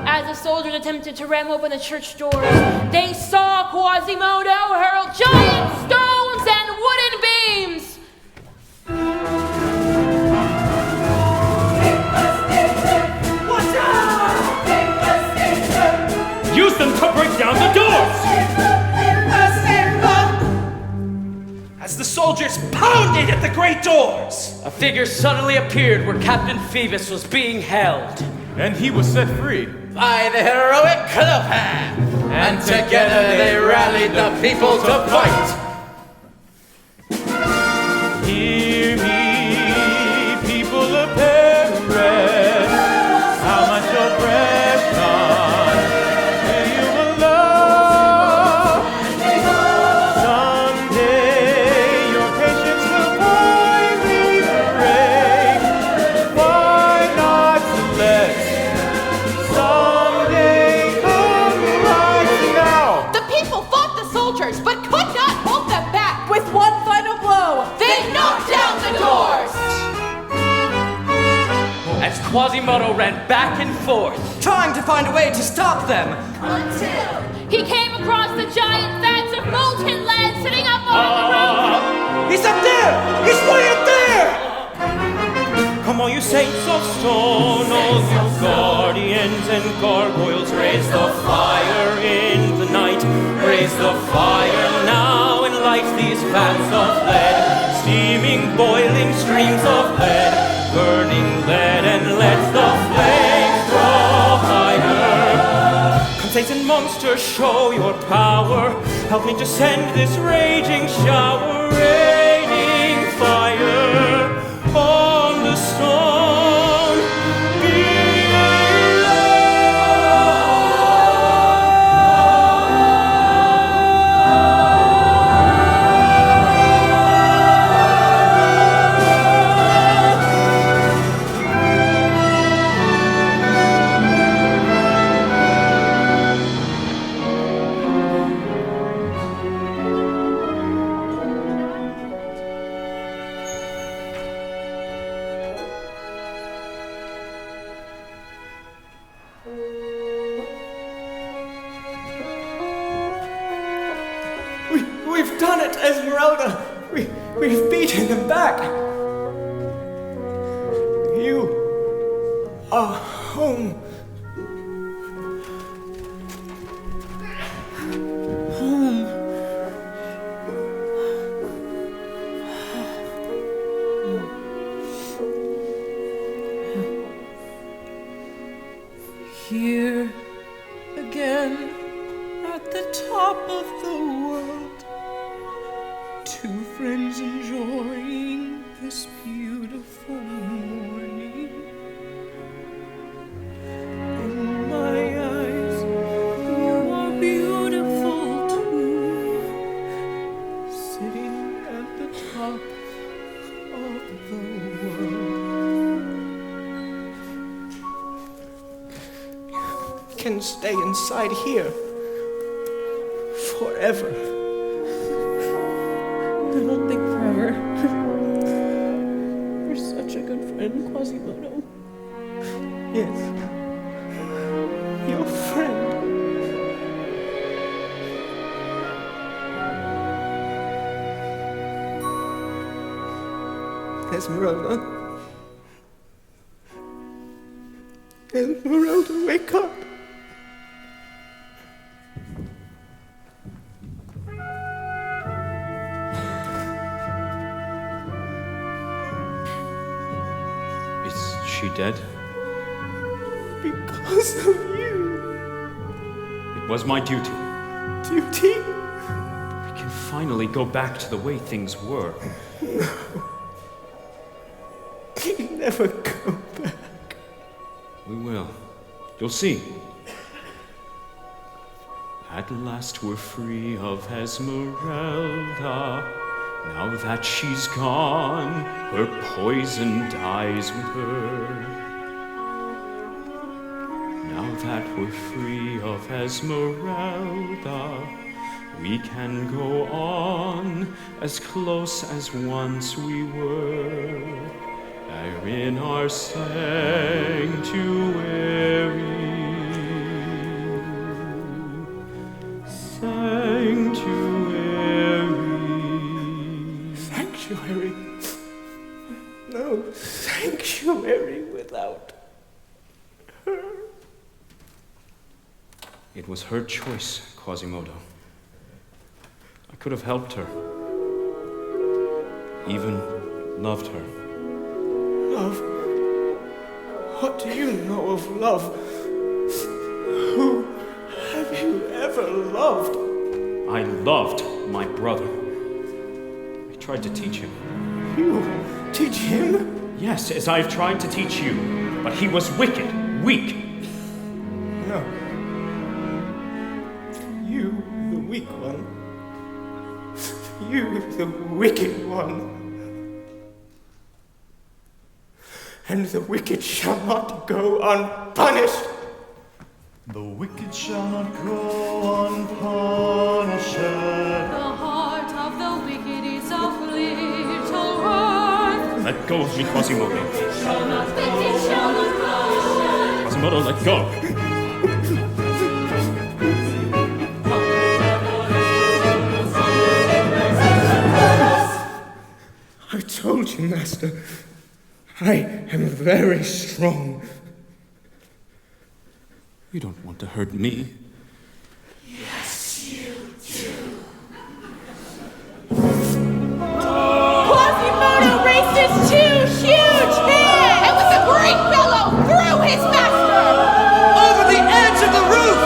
As the soldiers attempted to ram open the church doors, they saw Quasimodo hurl giant stones and wooden beams. Use them to break down the doors! As the soldiers pounded at the great doors, a figure suddenly appeared where Captain Phoebus was being held. And he was set free. By the heroic Clopan. And together they rallied the people to fight. Hear me, people of Paris, how much oppression you will love. Someday your patience will finally break. Why not let someday come right now? The people fought the soldiers, but could not hold them back. With one final blow, they knocked down the doors. As Quasimodo ran back and forth, trying to find a way to stop them, until he came across the giant vats of molten lead sitting up on the roof. He's up there! He's way up there! Come all you saints of stone, all you guardians and gargoyles, raise the fire in the night, raise the fire now and light these vats of lead, steaming, boiling streams of lead, burning lead, and let the flames grow higher. Come Satan monster, show your power, help me to send this raging shower, raining fire on the stone. We've done it, Esmeralda! We've beaten them back! You are home. Home. Here again at the top of the world, two friends enjoying this beautiful morning. In my eyes, you are beautiful too, sitting at the top of the world. Can stay inside here forever. forever. I don't think forever. You're such a good friend, Quasimodo. Yes. Your friend. Esmeralda. Esmeralda, wake up. Is she dead? Because of you. It was my duty. Duty? We can finally go back to the way things were. No. You never go back. We will. You'll see. At last we're free of Esmeralda. Now that she's gone, her poison dies with her. Now that we're free of Esmeralda, we can go on as close as once we were. Are in our sanctuary. Sanctuary? No sanctuary without her. It was her choice, Quasimodo. I could have helped her. Even loved her. Love? What do you know of love? Who have you ever loved? I loved my brother. I tried to teach him. You teach him? Yes, as I've tried to teach you. But he was wicked, weak. No. You, the weak one. You, the wicked one. And the wicked shall not go unpunished. The wicked shall not go unpunished. The heart of the wicked is of little worth. Let go of me, Quasimodo. Wicked shall not go. Quasimodo, let go. I told you, Master. I am very strong. You don't want to hurt me. Yes, you do. Quasimodo raised his two huge hands and with a great bellow threw his master over the edge of the roof.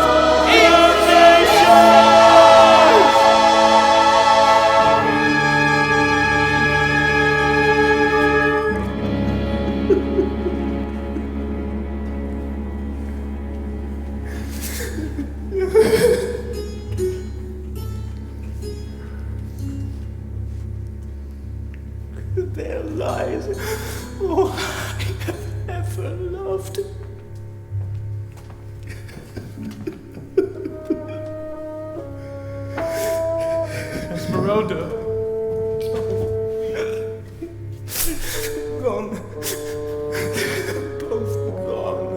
Their lies, all I have ever loved. Esmeralda. Gone. Both gone.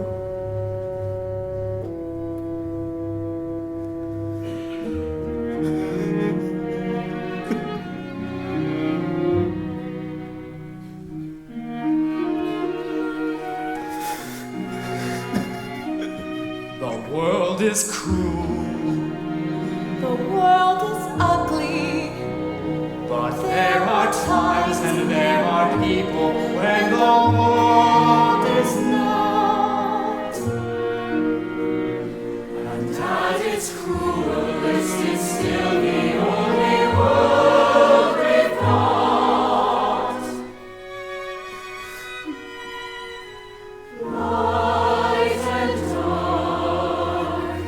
The world is cruel, The world is ugly. but there are times and there are people when the world is not. And at its cruelest, it's still the only world we've got. Light and dark,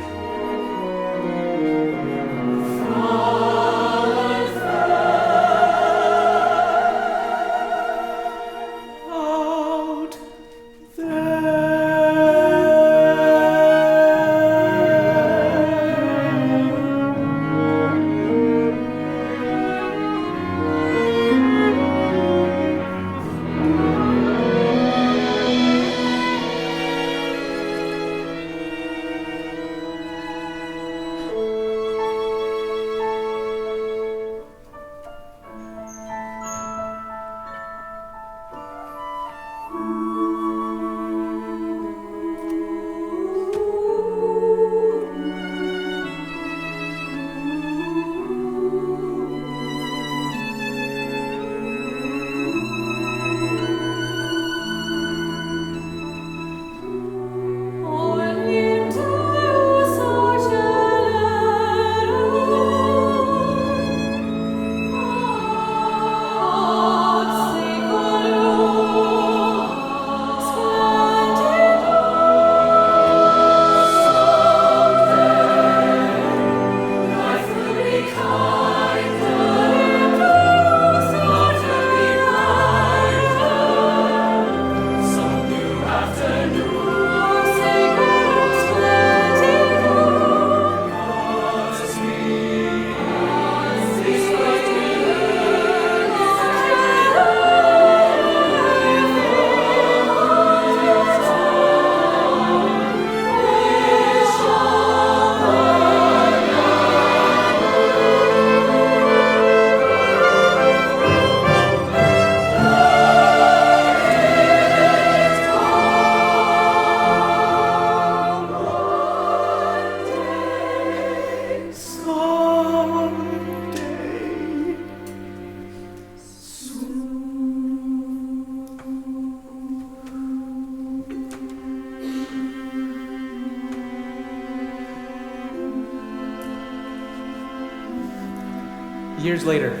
Years later,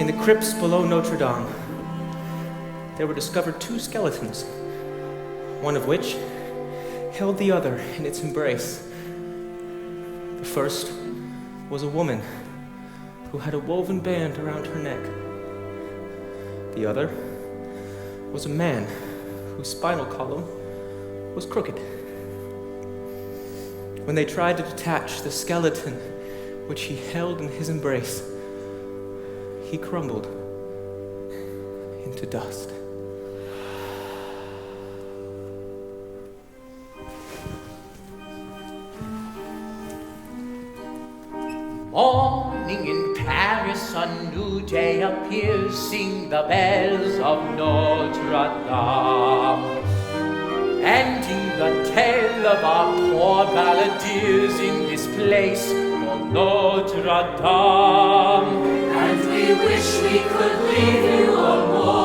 in the crypts below Notre Dame, there were discovered 2 skeletons, one of which held the other in its embrace. The first was a woman who had a woven band around her neck. The other was a man whose spinal column was crooked. When they tried to detach the skeleton which he held in his embrace, he crumbled into dust. Morning in Paris, a new day appears. Sing the bells of Notre Dame, ending the tale of our poor balladeers in this place called Notre Dame. And we wish we could leave you a more